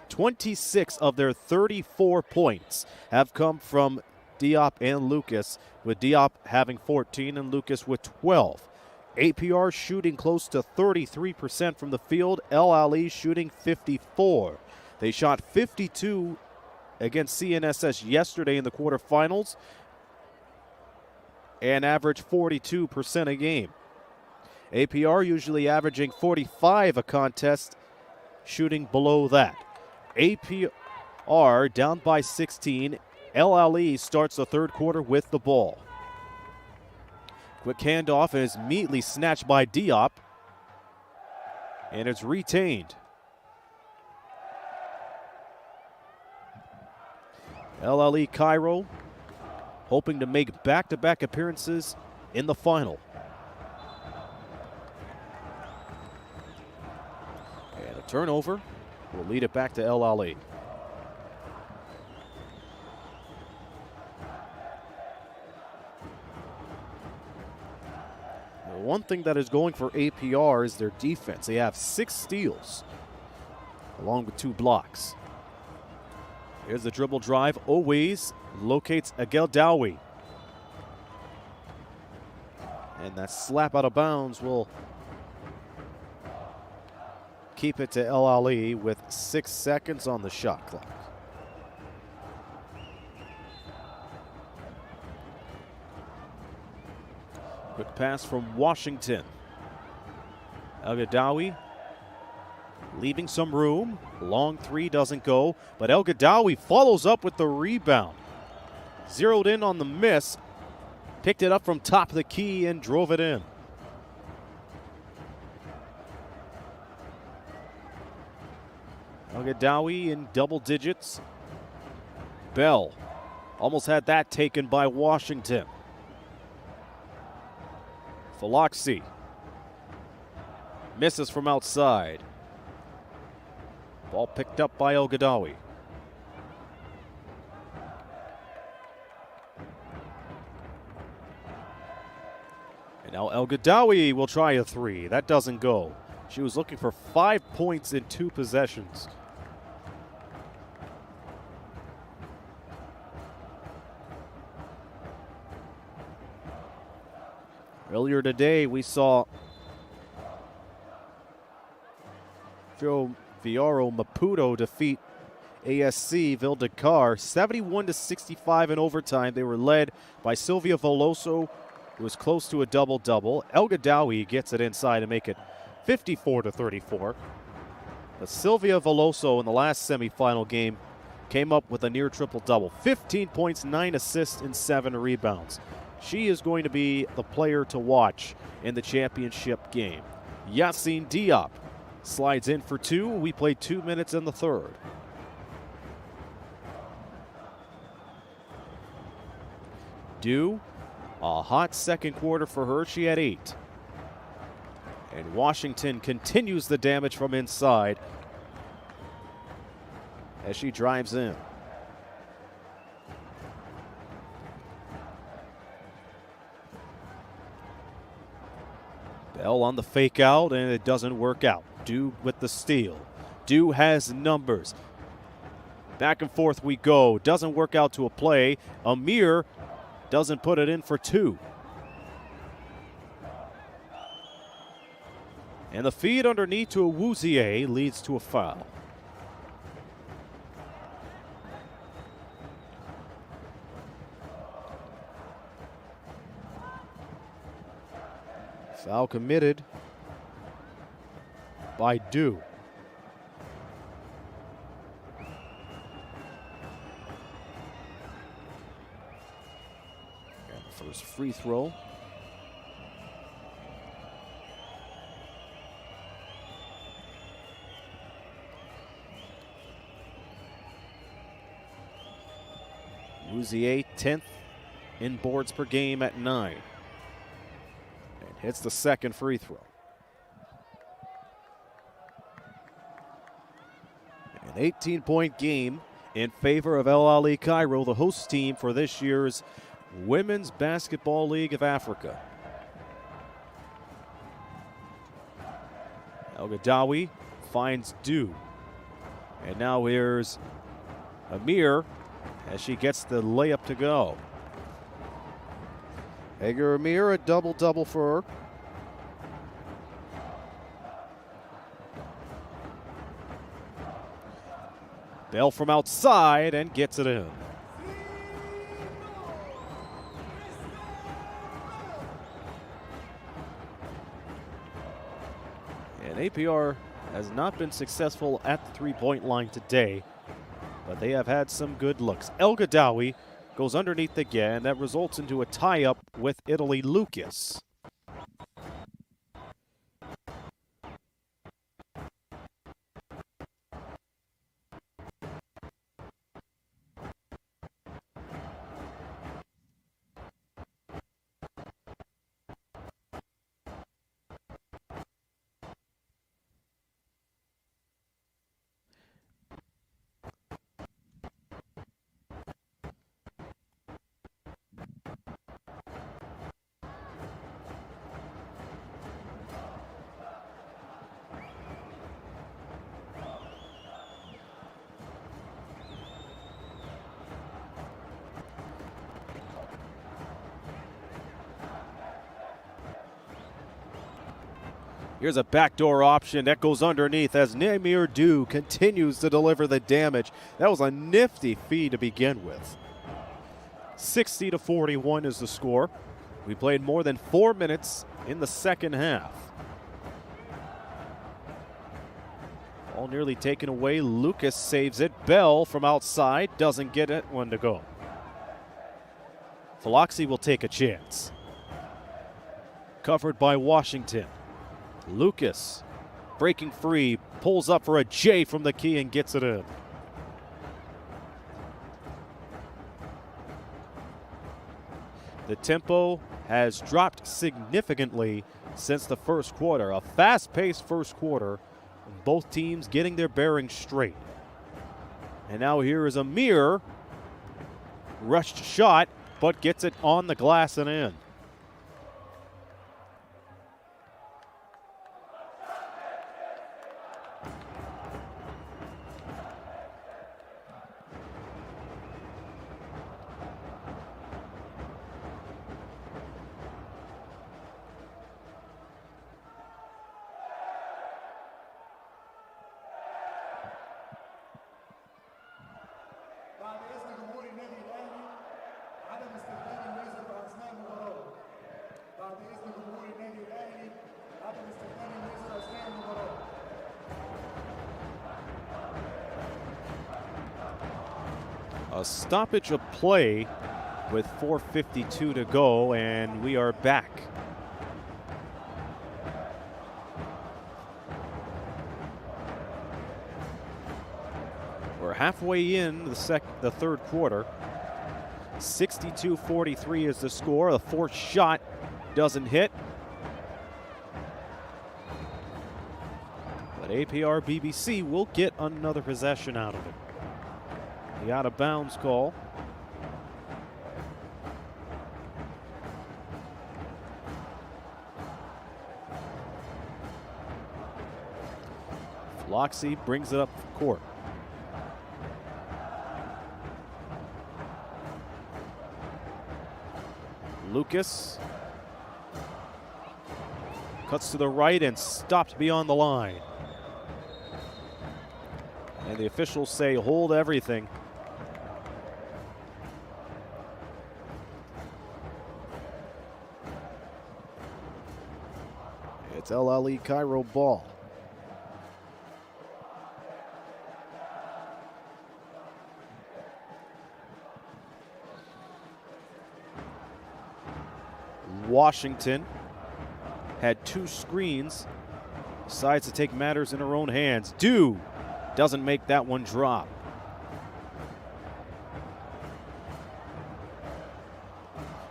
26 of their 34 points have come from Diop and Lucas, with Diop having 14 and Lucas with 12. APR shooting close to 33% from the field. Ahly shooting 54. They shot 52 against CNSS yesterday in the quarterfinals and averaged 42% a game. APR usually averaging 45 a contest, shooting below that. APR down by 16. Ahly starts the third quarter with the ball. Quick handoff and is immediately snatched by Diop. And it's retained. Ahly Cairo hoping to make back-to-back appearances in the final. And a turnover will lead it back to Ahly. One thing that is going for APR is their defense. They have 6 steals, along with 2 blocks. Here's the dribble drive. Always locates El-Gadawi. And that slap out of bounds will keep it to Ahly with 6 seconds on the shot clock. Quick pass from Washington. El-Gadawi leaving some room. Long 3 doesn't go, but El-Gadawi follows up with the rebound. Zeroed in on the miss, picked it up from top of the key and drove it in. El-Gadawi in double digits. Bell almost had that taken by Washington. Faloxi misses from outside. Ball picked up by El-Gadawi. And now El-Gadawi will try a 3. That doesn't go. She was looking for 5 points in 2 possessions. Earlier today, we saw Viaro Maputo defeat ASC Vildekar 71-65 in overtime. They were led by Silvia Veloso, who was close to a double-double. El-Gadawi gets it inside to make it 54-34. But Silvia Veloso in the last semifinal game came up with a near triple-double. 15 points, 9 assists, and 7 rebounds. She is going to be the player to watch in the championship game. Yassine Diop slides in for 2. We played 2 minutes in the third. Dew, a hot second quarter for her. She had 8. And Washington continues the damage from inside as she drives in. Bell on the fake out, and it doesn't work out. Dew with the steal. Dew has numbers. Back and forth we go. Doesn't work out to a play. Amir doesn't put it in for 2. And the feed underneath to Awuzie leads to a foul. Foul committed by Dew. And the first free throw. Rouzier 10th in boards per game at 9. And hits the second free throw. An 18-point game in favor of Ahly Cairo, the host team for this year's Women's Basketball League of Africa. El Gadawi finds Du. And now here's Amir as she gets the layup to go. Hager Amir, a double-double for her. Bell from outside and gets it in. And APR has not been successful at the three-point line today, but they have had some good looks. El Gadawi goes underneath again. That results into a tie-up with Italy. Lucas. Here's a backdoor option that goes underneath as Namir Du continues to deliver the damage. That was a nifty feed to begin with. 60-41 is the score. We played more than 4 minutes in the second half. All nearly taken away. Lucas saves it. Bell from outside doesn't get it. One to go. Philoxy will take a chance. Covered by Washington. Lucas breaking free, pulls up for a J from the key and gets it in. The tempo has dropped significantly since the first quarter. A fast-paced first quarter, both teams getting their bearings straight. And now here is Amir. Rushed shot, but gets it on the glass and in. بعد إذن جمهور النادي الأهلي عدم استخدام الليزر في أثناء المباراة. بعد إذن جمهور النادي الأهلي عدم استخدام الليزر أثناء المباراة. A stoppage of play with 4:52 to go, and we are back. We're halfway in the third quarter. 62-43 is the score. The fourth shot doesn't hit. But APR BBC will get another possession out of it. The out of bounds call. Floxy brings it up court. Lucas cuts to the right and stopped beyond the line. And the officials say hold everything. It's Ahly Cairo ball. Washington had 2 screens, decides to take matters in her own hands. Dew doesn't make that one drop.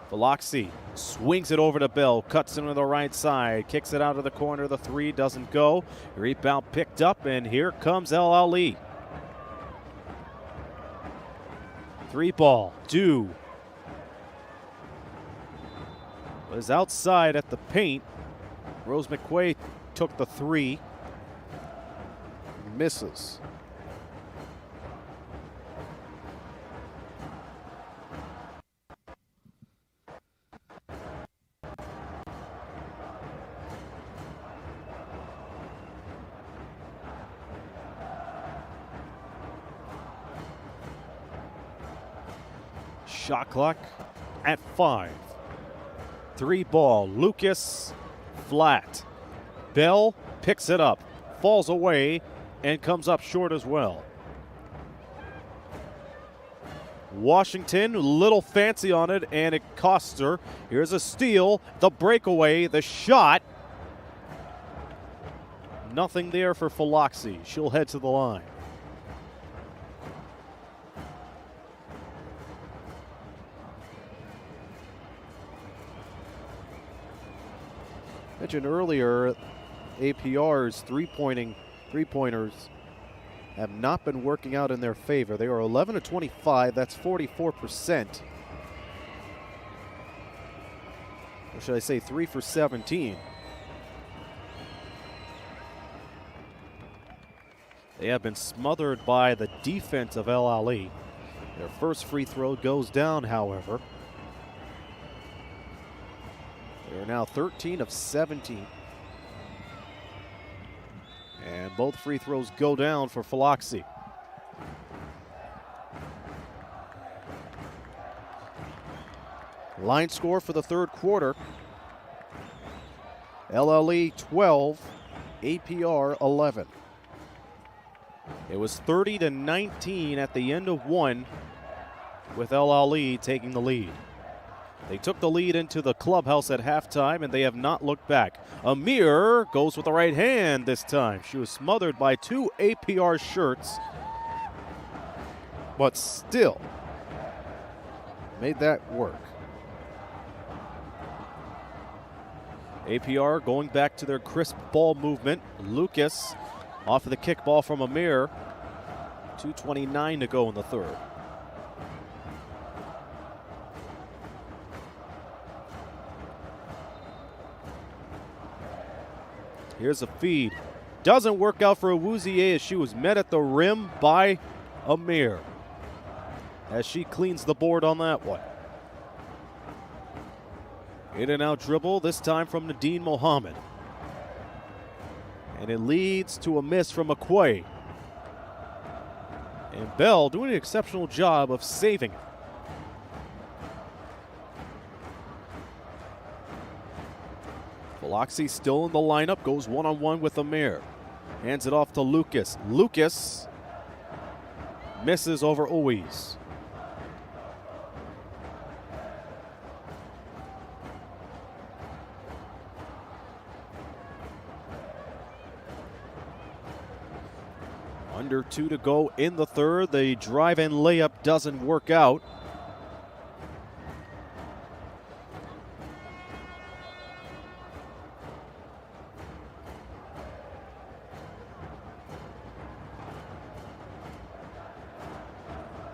Veloxy swings it over to Bell, cuts into the right side, kicks it out of the corner. The 3 doesn't go. Rebound picked up, and here comes Ahly. 3 ball. Dew was outside at the paint. Rose McQuay took the 3. Misses. Shot clock at 5. 3 ball. Lucas flat. Bell picks it up, falls away, and comes up short as well. Washington, a little fancy on it, and it costs her. Here's a steal, the breakaway, the shot. Nothing there for Veloxy. She'll head to the line. Mentioned earlier, APR's three-pointers have not been working out in their favor. They are 11 of 25. That's 44%. Or should I say 3 for 17? They have been smothered by the defense of Ahly. Their first free throw goes down, however. They are now 13 of 17. And both free throws go down for Veloxy. Line score for the third quarter. Ahly 12, APR 11. It was 30-19 at the end of 1, with Ahly taking the lead. They took the lead into the clubhouse at halftime, and they have not looked back. Amir goes with the right hand this time. She was smothered by 2 APR shirts, but still made that work. APR going back to their crisp ball movement. Lucas off of the kickball from Amir. 2:29 to go in the third. Here's a feed. Doesn't work out for Awuzie as she was met at the rim by Amir, as she cleans the board on that one. In and out dribble, this time from Nadine Mohammed. And it leads to a miss from McQuay. And Bell doing an exceptional job of saving it. Veloxy still in the lineup, goes one-on-one with Amir. Hands it off to Lucas. Lucas misses over Owies. Under 2 to go in the third. The drive and layup doesn't work out.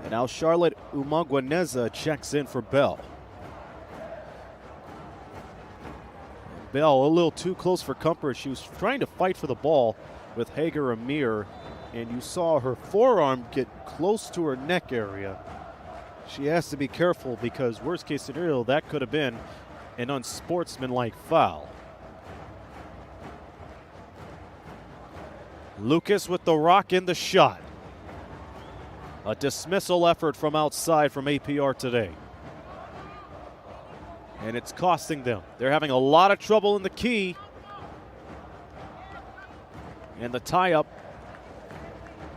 And now Charlotte Umangwaneza checks in for Bell. Bell a little too close for comfort. She was trying to fight for the ball with Hager Amir, and you saw her forearm get close to her neck area. She has to be careful because worst case scenario, that could have been an unsportsmanlike foul. Lucas with the rock in the shot. A dismissal effort from outside from APR today. And it's costing them. They're having a lot of trouble in the key. And the tie-up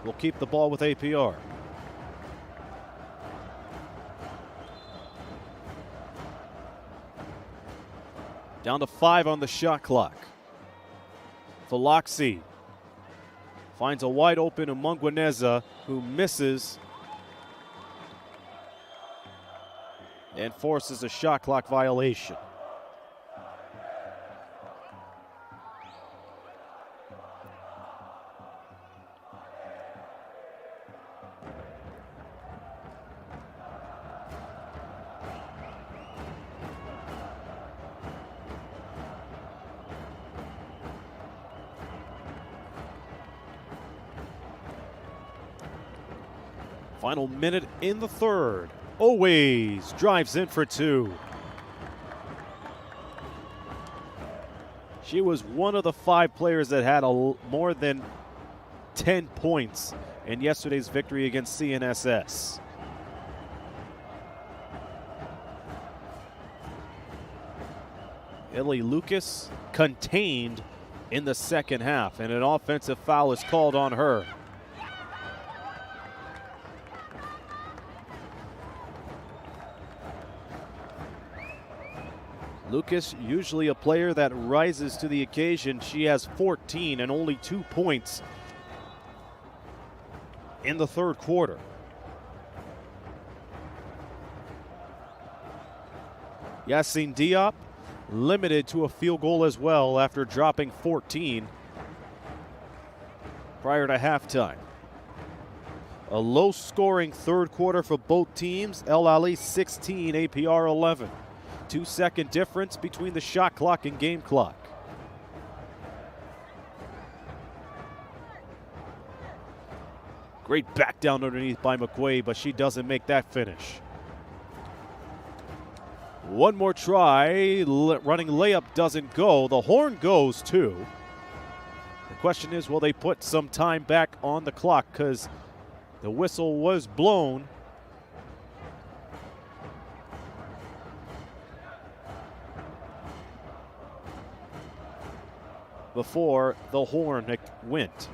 will keep the ball with APR. Down to 5 on the shot clock. Faloxi finds a wide open Umungwaneza who misses and forces a shot clock violation. Final minute in the third. Always drives in for 2. She was one of the 5 players that had more than 10 points in yesterday's victory against CNSS. Ahly Lucas contained in the second half, and an offensive foul is called on her. Lucas, usually a player that rises to the occasion. She has 14 and only 2 points in the third quarter. Yassine Diop limited to a field goal as well after dropping 14 prior to halftime. A low-scoring third quarter for both teams. Ahly 16, APR 11. 2-second difference between the shot clock and game clock. Great back down underneath by McQuaid, but she doesn't make that finish. One more try, running layup doesn't go. The horn goes too. The question is, will they put some time back on the clock, because the whistle was blown. Before the horn went.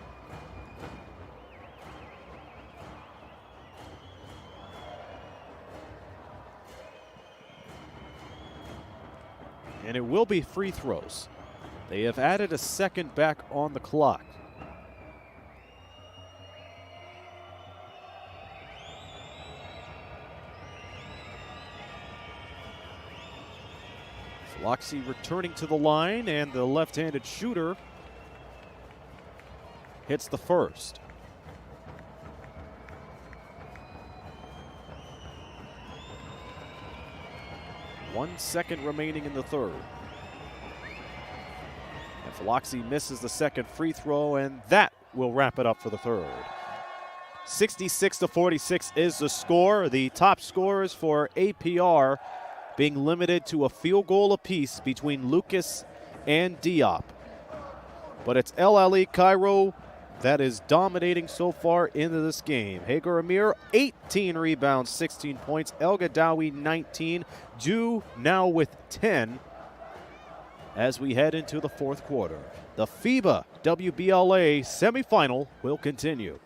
And it will be free throws. They have added a second back on the clock. Faloxi returning to the line, and the left-handed shooter hits the first. One second remaining in the third. And Faloxi misses the second free throw, and that will wrap it up for the third. 66-46 is the score. The top scorers for APR being limited to a field goal apiece between Lucas and Diop. But it's El Ali Cairo that is dominating so far into this game. Hagar Amir, 18 rebounds, 16 points. El Gadawi, 19. Ju now with 10 as we head into the fourth quarter. The FIBA WBLA semifinal will continue.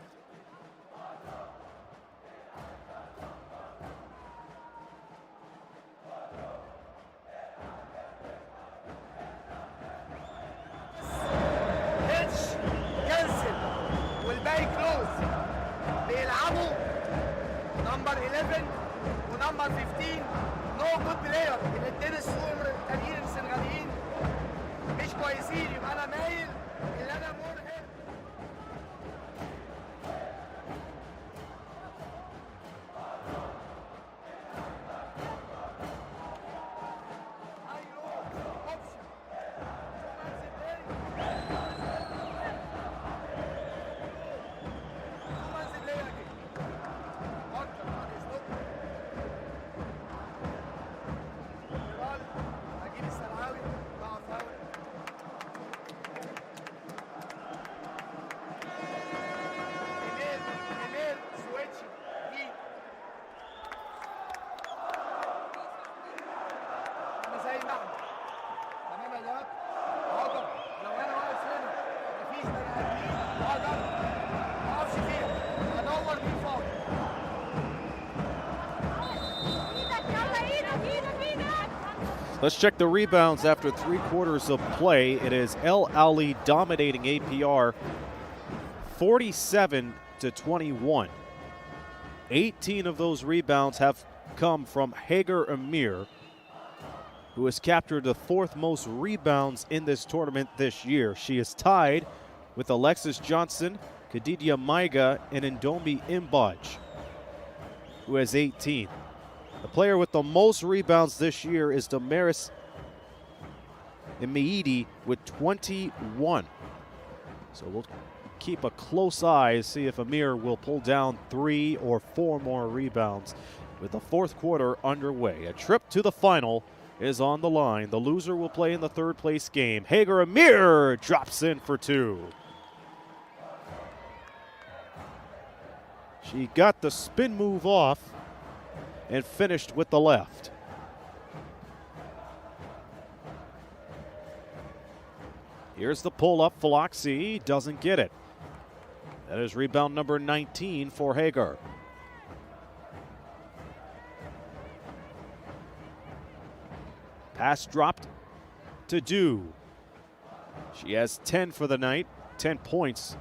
نمبر 11 ونمبر 15 نو جود بلاير. الاثنين السوبر التانيين السنغاليين مش كويسين، يبقى انا مايل اللي انا مرهق. Let's check the rebounds after 3 quarters of play. It is Ahly dominating APR 47-21. 18 of those rebounds have come from Hagar Amir, who has captured the 4th most rebounds in this tournament this year. She is tied with Alexis Johnson, Khadija Maiga, and Ndombi Imbaj, who has 18. The player with the most rebounds this year is Damaris Imeidi with 21. So we'll keep a close eye to see if Amir will pull down 3 or 4 more rebounds with the 4th quarter underway. A trip to the final is on the line. The loser will play in the 3rd place game. Hagar Amir drops in for 2. She got the spin move off and finished with the left. Here's the pull-up. Philoxy doesn't get it. That is rebound number 19 for Hagar. Pass dropped to Du. She has 10 for the night, 10 points.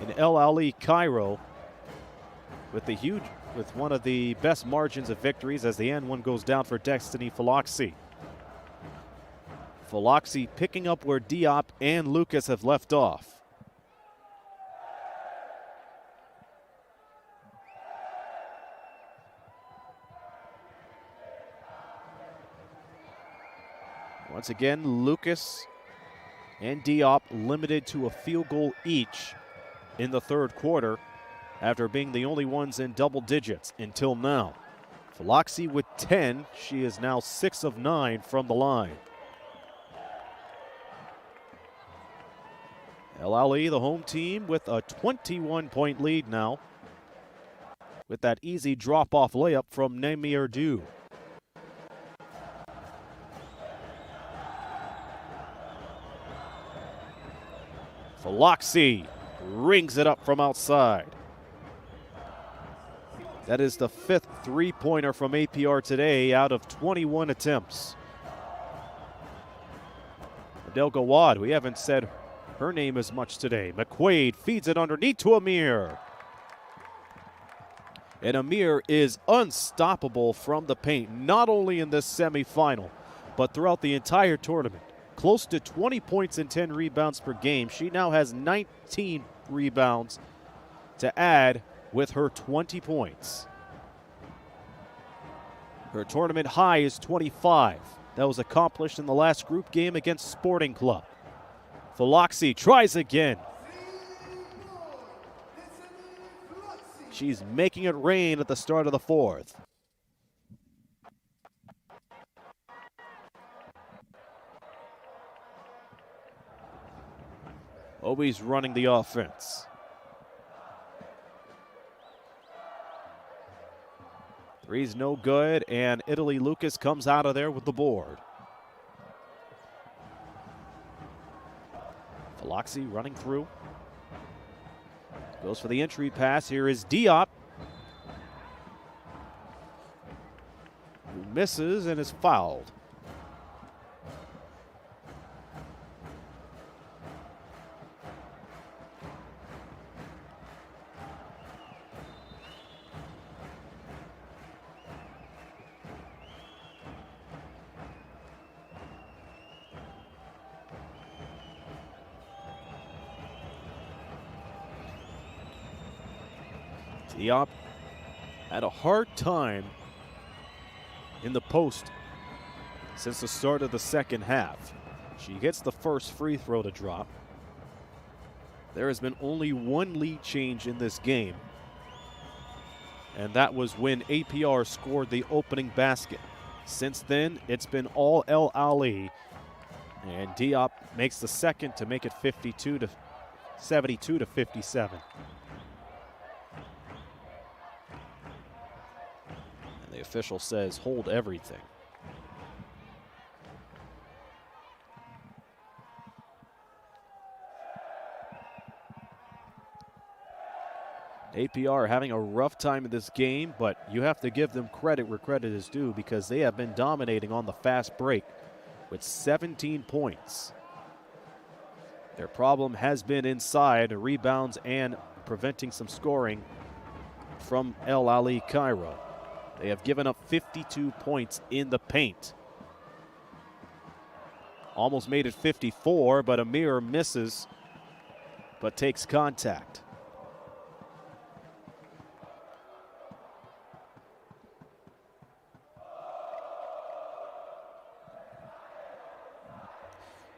In El Ali Cairo with one of the best margins of victories as the N1 goes down for Destiny Philoxy. Philoxy picking up where Diop and Lucas have left off. Once again, Lucas and Diop limited to a field goal each in the 3rd quarter after being the only ones in double digits until now. Philoxy with 10. She is now 6 of 9 from the line. El Ali, the home team, with a 21-point lead now with that easy drop-off layup from Namir Du. Philoxy rings it up from outside. That is the 5th three-pointer from APR today out of 21 attempts. Adel Gawad, we haven't said her name as much today. McQuaid feeds it underneath to Amir. And Amir is unstoppable from the paint, not only in this semifinal, but throughout the entire tournament. Close to 20 points and 10 rebounds per game. She now has 19 rebounds to add with her 20 points. Her tournament high is 25. That was accomplished in the last group game against Sporting Club. Philoxy tries again. She's making it rain at the start of the 4th. Obi's running the offense. Three's no good, and Italy Lucas comes out of there with the board. Philoxy running through. Goes for the entry pass. Here is Diop, who misses and is fouled. Diop had a hard time in the post since the start of the 2nd half. She gets the first free throw to drop. There has been only one lead change in this game, and that was when APR scored the opening basket. Since then, it's been all El Ali, and Diop makes the second to make it 72 to 57. The official says, hold everything. APR having a rough time in this game, but you have to give them credit where credit is due because they have been dominating on the fast break with 17 points. Their problem has been inside rebounds and preventing some scoring from El Ahly Cairo. They have given up 52 points in the paint. Almost made it 54, but Amir misses, but takes contact.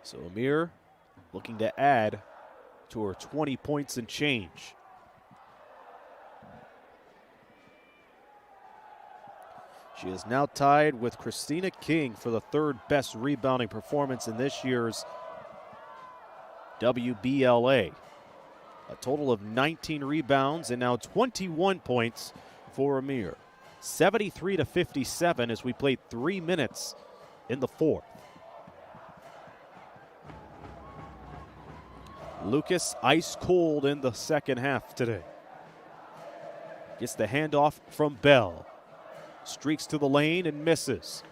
So Amir looking to add to her 20 points and change. She is now tied with Christina King for the third best rebounding performance in this year's WBLA. A total of 19 rebounds and now 21 points for Amir. 73-57 as we played 3 minutes in the fourth. Lucas ice cold in the second half today. Gets the handoff from Bell. Streaks to the lane and misses.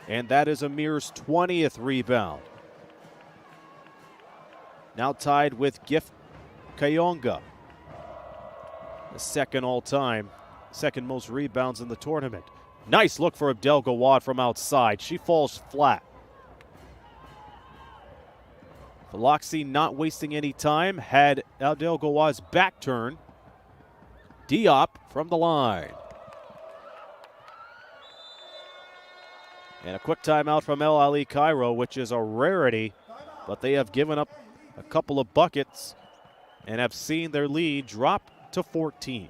And that is Amir's 20th rebound. Now tied with Gift Kayonga. The second all-time, second most rebounds in the tournament. Nice look for Abdel Gawad from outside. She falls flat. Veloxy not wasting any time, had Abdel Gawad's back turn. Diop from the line. And a quick timeout from El Ahly Cairo, which is a rarity, but they have given up a couple of buckets and have seen their lead drop to 14.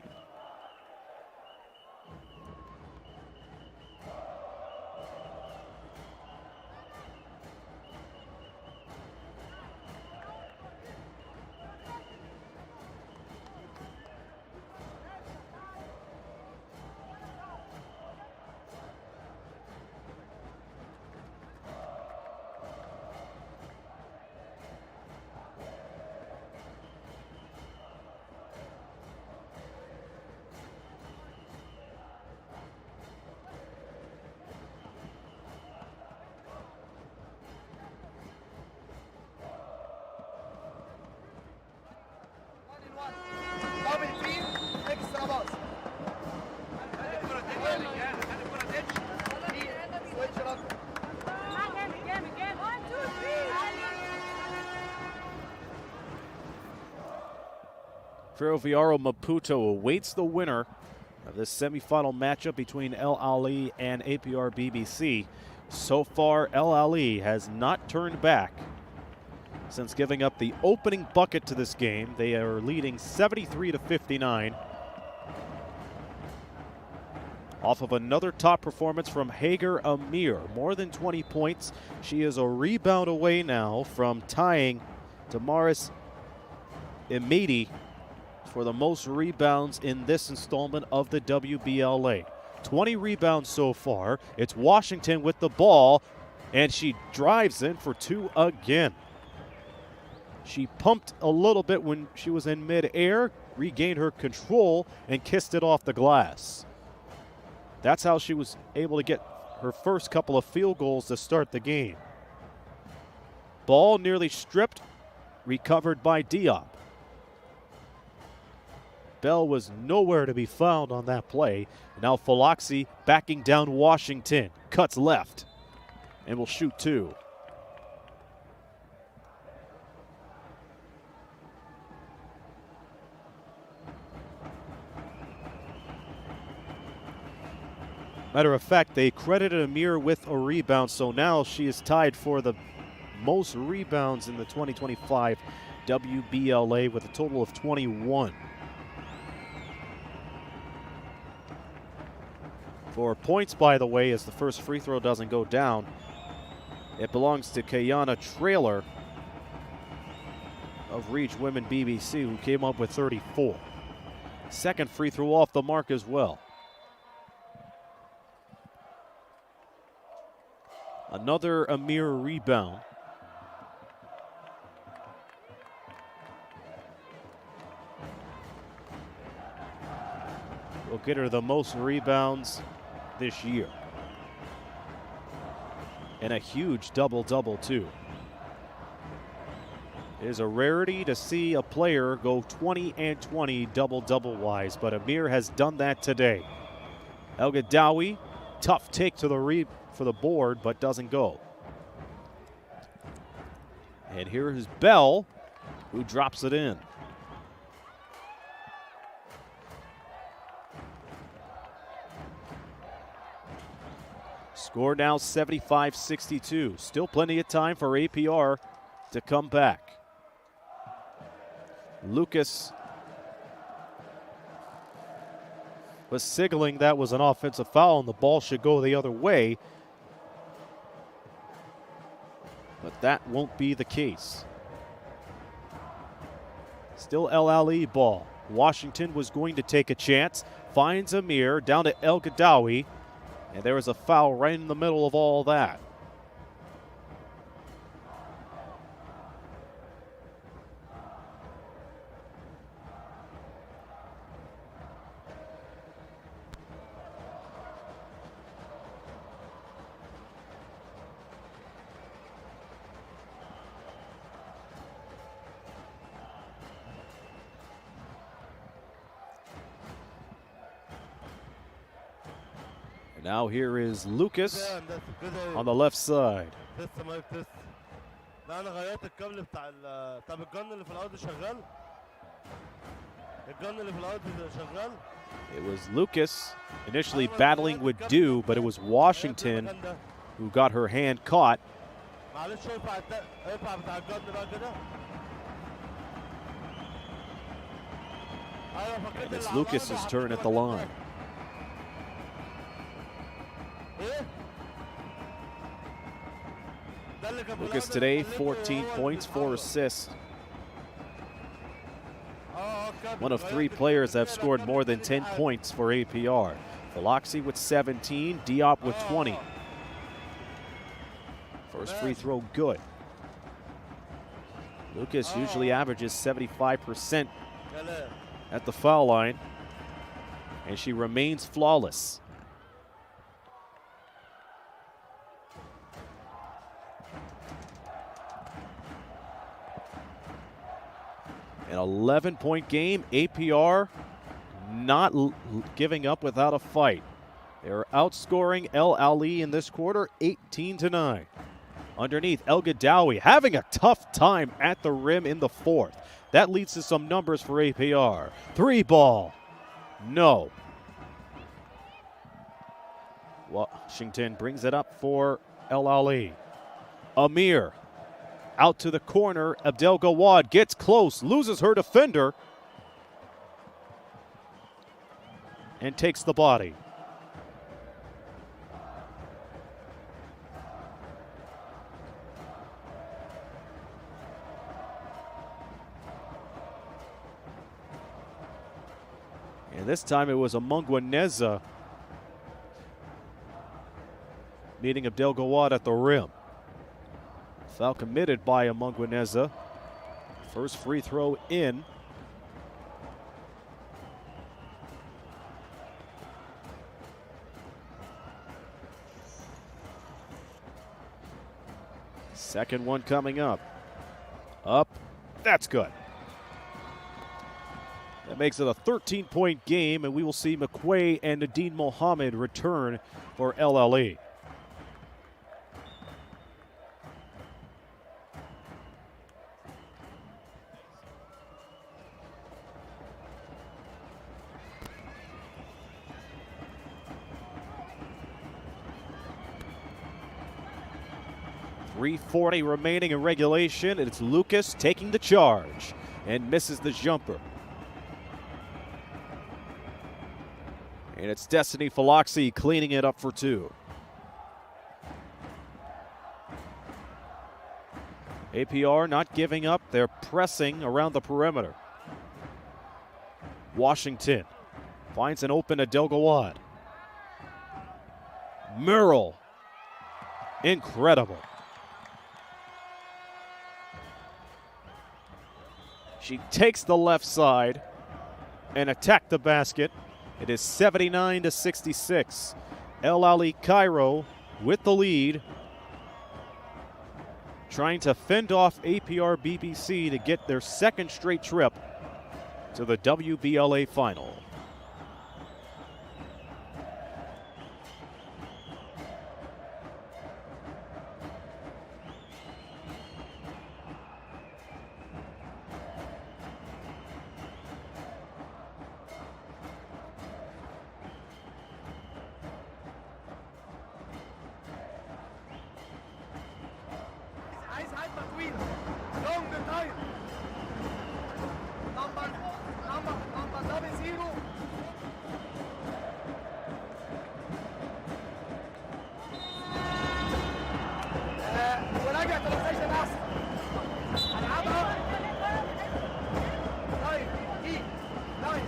Ferroviario Maputo awaits the winner of this semifinal matchup between El Ahly and APR BBC. So far, El Ahly has not turned back since giving up the opening bucket to this game. They are leading 73-59. Off of another top performance from Hager Amir, more than 20 points. She is a rebound away now from tying Damaris Imedi for the most rebounds in this installment of the WBLA. 20 rebounds so far. It's Washington with the ball, and she drives in for 2 again. She pumped a little bit when she was in mid-air, regained her control, and kissed it off the glass. That's how she was able to get her first couple of field goals to start the game. Ball nearly stripped, recovered by Diop. Bell was nowhere to be found on that play. Now Veloxy backing down Washington. Cuts left and will shoot 2. Matter of fact, they credited Amir with a rebound, so now she is tied for the most rebounds in the 2025 WBLA with a total of 21. For points, by the way, as the first free throw doesn't go down, it belongs to Kayana Trailer of Reach Women BBC, who came up with 34. Second free throw off the mark as well. Another Amir rebound. will get her the most rebounds this year. And a huge double-double, too. It is a rarity to see a player go 20 and 20 double-double wise, but Amir has done that today. El Gadawi, tough take to the for the board, but doesn't go. And here is Bell, who drops it in. Score now 75-62. Still plenty of time for APR to come back. Lucas was signaling that was an offensive foul and the ball should go the other way. But that won't be the case. Still El Ahly ball. Washington was going to take a chance. Finds Amir down to El Gadawi. And there was a foul right in the middle of all that. Now here is Lucas on the left side. لا انا غيرت الكابل بتاع طب الجن اللي في الارض شغال؟ الجن اللي في الارض شغال؟ It was Lucas initially battling with Dew, but it was Washington who got her hand caught. معلش ارفع بتاع الجن بقى كده. And it's Lucas's turn at the line. Lucas today, 14 points, 4 assists. One of 3 players that have scored more than 10 points for APR. Philoxy with 17, Diop with 20. First free throw good. Lucas usually averages 75% at the foul line, and she remains flawless. An 11-point game. APR not giving up without a fight. They're outscoring El Ahly in this quarter 18-9. Underneath, El Gadawi having a tough time at the rim in the fourth. That leads to some numbers for APR. 3 ball. No. Washington brings it up for El Ahly. Amir. Out to the corner, Abdel Gawad gets close, loses her defender, and takes the body. And this time it was Amangwaneza meeting Abdel Gawad at the rim. Foul committed by Amangwaneza. First free throw in. Second one coming up. Up. That's good. That makes it a 13-point game, and we will see McQuay and Nadine Mohammed return for El Ahly. .340 remaining in regulation, and it's Lucas taking the charge and misses the jumper. And it's Destiny Philoxy cleaning it up for 2. APR not giving up. They're pressing around the perimeter. Washington finds an open Adel Gawad. Murrell. Incredible. She takes the left side and attacked the basket. It is 79-66. El Ahly Cairo with the lead, trying to fend off APR BBC to get their second straight trip to the WBLA final. عايز هجمه طويله لونج تايم نمبر دبل زيرو وراجع ترانزيشن احسن هلعبها طيب ايه طيب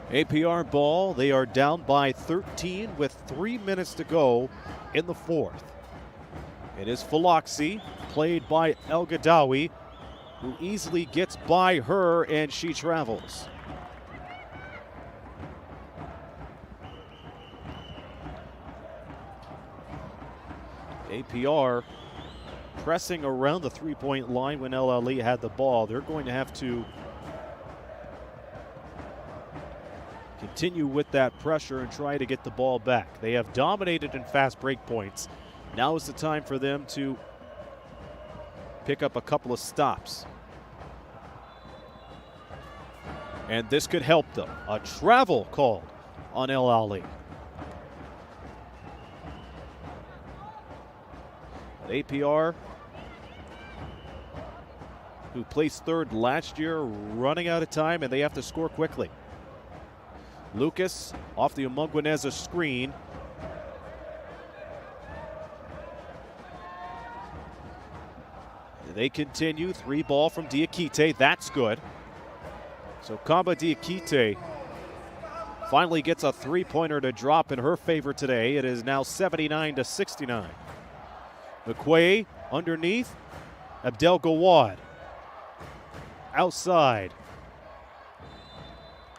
APR ball, they are down by 13 with 3 minutes to go in the fourth. It is Faloxi, played by El Gadawi, who easily gets by her and she travels. APR pressing around the three-point line when El Ahly had the ball. They're going to have to continue with that pressure and try to get the ball back. They have dominated in fast break points. Now is the time for them to pick up a couple of stops. And this could help them. A travel called on El Ahly. APR, who placed third last year, running out of time, and they have to score quickly. Lucas off the Umunguaneza screen. They continue. 3 ball from Diakite. That's good. So Kamba Diakite finally gets a 3-pointer to drop in her favor today. It is now 79-69. McQuay underneath. Abdel Gawad outside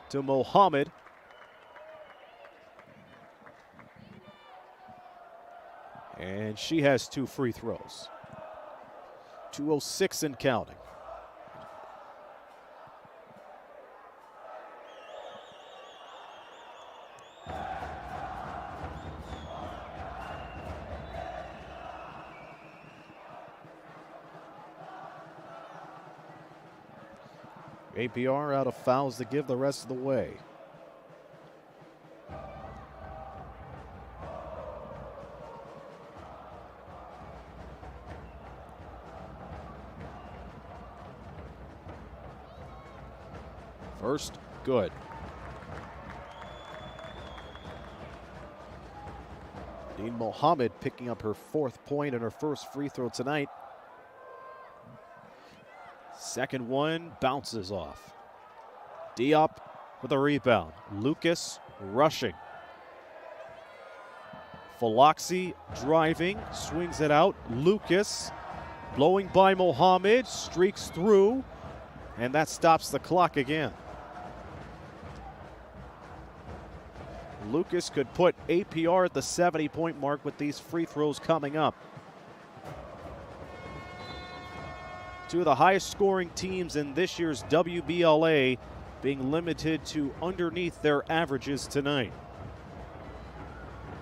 to Mohammed. And she has 2 free throws. 2:06 and counting. APR out of fouls to give the rest of the way. First, good. Dean Mohammed picking up her 4th point and her first free throw tonight. Second one bounces off. Diop with a rebound. Lucas rushing. Faloxi driving, swings it out. Lucas blowing by Mohammed, streaks through, and that stops the clock again. Lucas could put APR at the 70-point mark with these free throws coming up. 2 of the highest scoring teams in this year's WBLA being limited to underneath their averages tonight.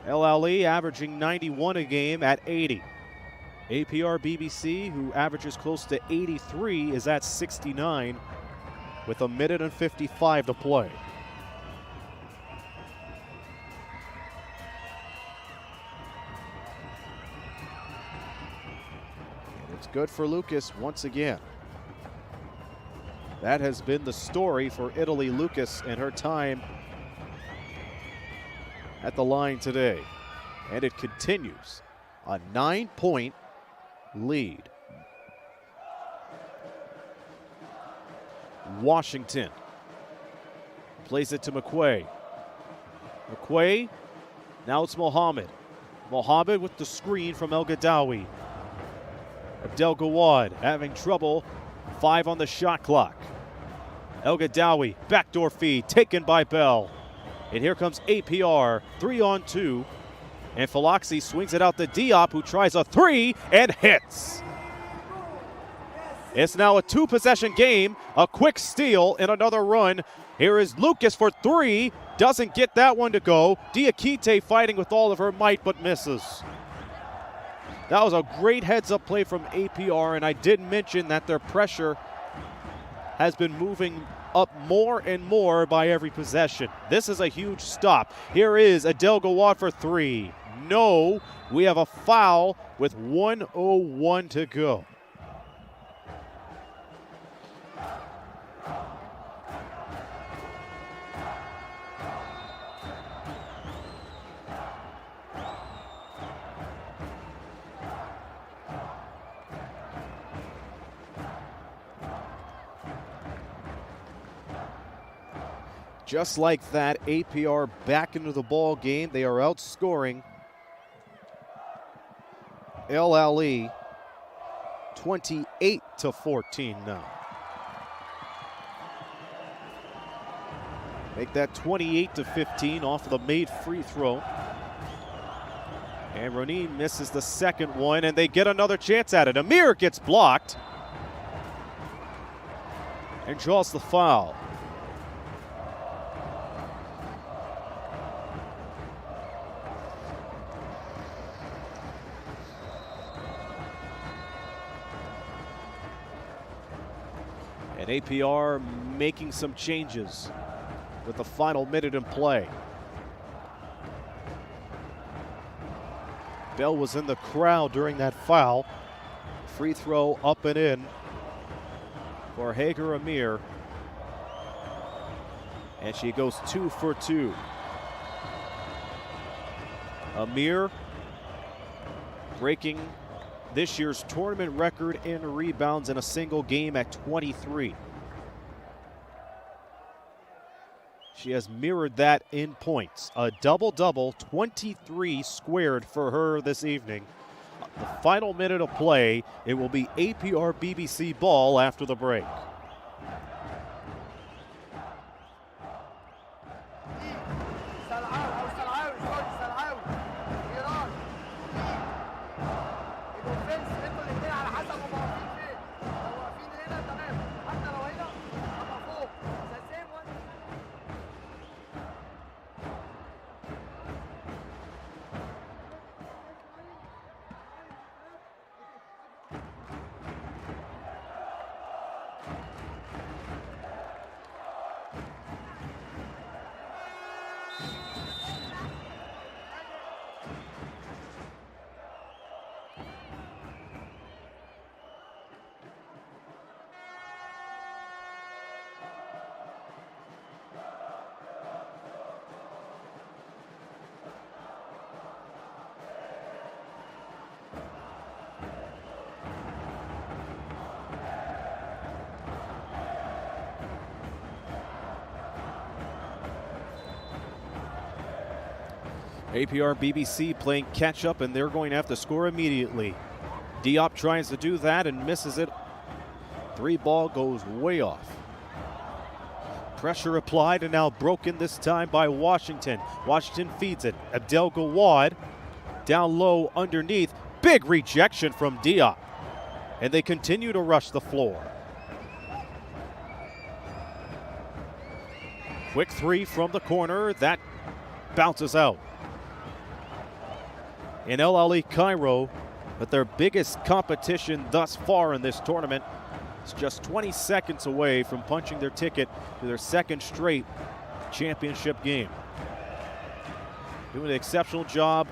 El Ahly averaging 91 a game at 80. APR BBC, who averages close to 83, is at 69 with 1:55 to play. It's good for Lucas once again. That has been the story for Italy Lucas and her time at the line today. And it continues. A 9-point lead. Washington plays it to McQuay. McQuay, now it's Mohammed. Mohammed with the screen from El Gadawi. Abdel Gawad having trouble. 5 on the shot clock. El Gadawi, backdoor feed, taken by Bell. And here comes APR, 3-on-2. And Falaxi swings it out to Diop, who tries a 3 and hits. It's now a 2-possession game, a quick steal and another run. Here is Lucas for 3, doesn't get that one to go. Diakite fighting with all of her might but misses. That was a great heads-up play from APR, and I did mention that their pressure has been moving up more and more by every possession. This is a huge stop. Here is Adel Gawad for 3. No, we have a foul with 1:01 to go. Just like that, APR back into the ball game. They are outscoring Ahly 28-14 now. Make that 28-15 off of the made free throw. And Ronin misses the second one, and they get another chance at it. Amir gets blocked and draws the foul. And APR making some changes with the final minute in play. Bell was in the crowd during that foul. Free throw up and in for Hager Amir. And she goes 2 for 2. Amir breaking this year's tournament record in rebounds in a single game at 23. She has mirrored that in points. A double-double, 23 squared for her this evening. The final minute of play, it will be APR BBC ball after the break. APR BBC playing catch up, and they're going to have to score immediately. Diop tries to do that and misses it. 3 ball goes way off. Pressure applied and now broken this time by Washington. Washington feeds it. Abdel Gawad down low underneath. Big rejection from Diop. And they continue to rush the floor. Quick 3 from the corner. That bounces out. In El Ahly Cairo, but their biggest competition thus far in this tournament is just 20 seconds away from punching their ticket to their second straight championship game. Doing an exceptional job,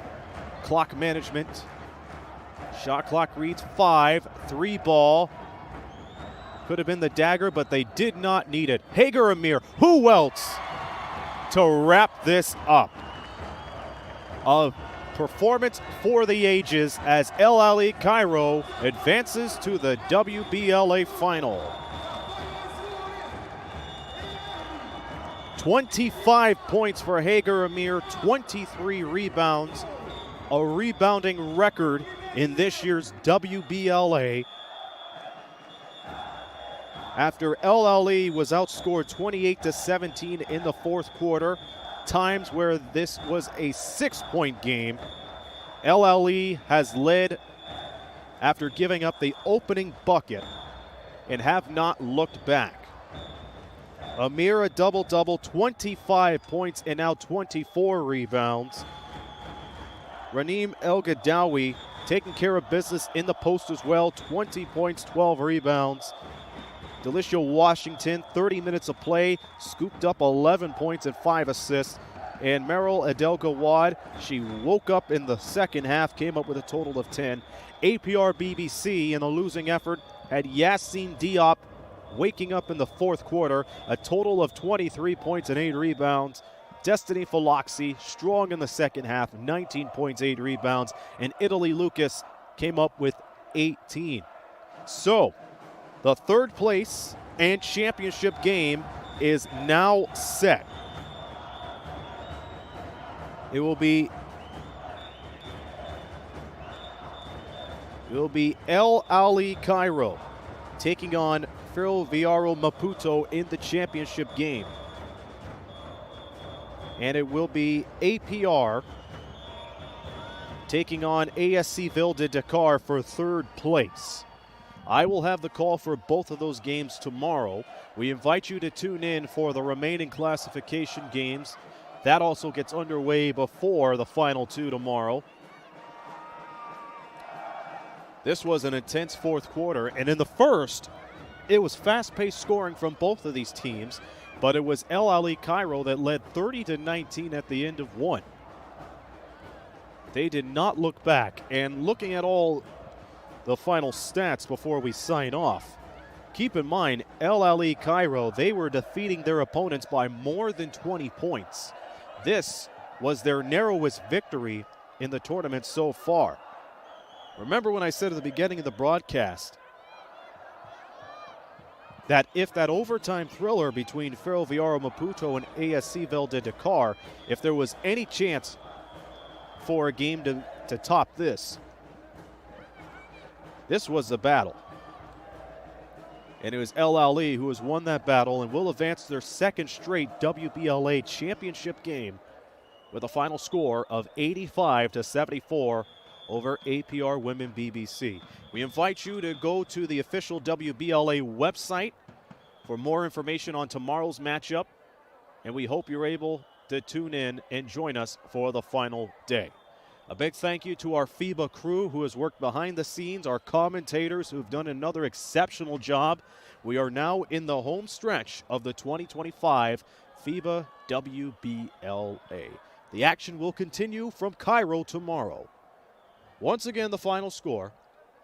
clock management. Shot clock reads 5, 3 ball. Could have been the dagger, but they did not need it. Hager Amir, who else to wrap this up? A performance for the ages as Ahly Cairo advances to the WBLA final. 25 points for Hager Amir, 23 rebounds, a rebounding record in this year's WBLA. After Ahly was outscored 28-17 in the fourth quarter, times where this was a 6-point game, Ahly has led after giving up the opening bucket and have not looked back. Amir a double-double, 25 points and now 24 rebounds. Raneem El-Gadawi taking care of business in the post as well, 20 points, 12 rebounds. Delicia Washington, 30 minutes of play, scooped up 11 points and 5 assists. And Meryl Adelgawad, she woke up in the second half, came up with a total of 10. APR BBC in the losing effort had Yassine Diop waking up in the fourth quarter, a total of 23 points and 8 rebounds. Destiny Faloxi, strong in the second half, 19 points, 8 rebounds. And Italy Lucas came up with 18. So, the third place and championship game is now set. It will be Ahly Cairo taking on Ferroviario Maputo in the championship game. And it will be APR taking on ASC Ville de Dakar for third place. I will have the call for both of those games tomorrow. We invite you to tune in for the remaining classification games. That also gets underway before the final two tomorrow. This was an intense fourth quarter, and in the first, it was fast-paced scoring from both of these teams, but it was Ahly Cairo that led 30-19 at the end of one. They did not look back, and looking at all the final stats before we sign off, keep in mind, Ahly Cairo, they were defeating their opponents by more than 20 points. This was their narrowest victory in the tournament so far. Remember when I said at the beginning of the broadcast that if that overtime thriller between Ferroviario Maputo and ASC Ville de Dakar, if there was any chance for a game to top this, this was the battle. And it was Ahly who has won that battle and will advance their second straight WBLA championship game with a final score of 85-74 over APR Women BBC. We invite you to go to the official WBLA website for more information on tomorrow's matchup, and we hope you're able to tune in and join us for the final day. A big thank you to our FIBA crew who has worked behind the scenes, our commentators who've done another exceptional job. We are now in the home stretch of the 2025 FIBA WBLA. The action will continue from Cairo tomorrow. Once again, the final score,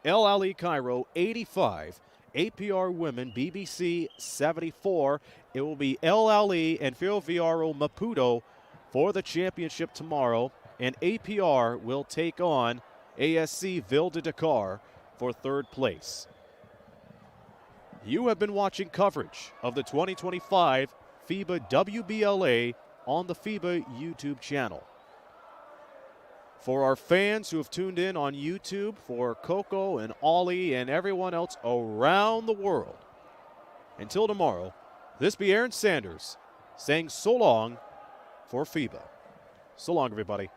Ahly Cairo 85, APR Women BBC 74. It will be Ahly and Ferroviario Maputo for the championship tomorrow, and APR will take on ASC Ville de Dakar for third place. You have been watching coverage of the 2025 FIBA WBLA on the FIBA YouTube channel. For our fans who have tuned in on YouTube, for Coco and Ollie and everyone else around the world, until tomorrow, this be Aaron Sanders saying so long for FIBA. So long, everybody.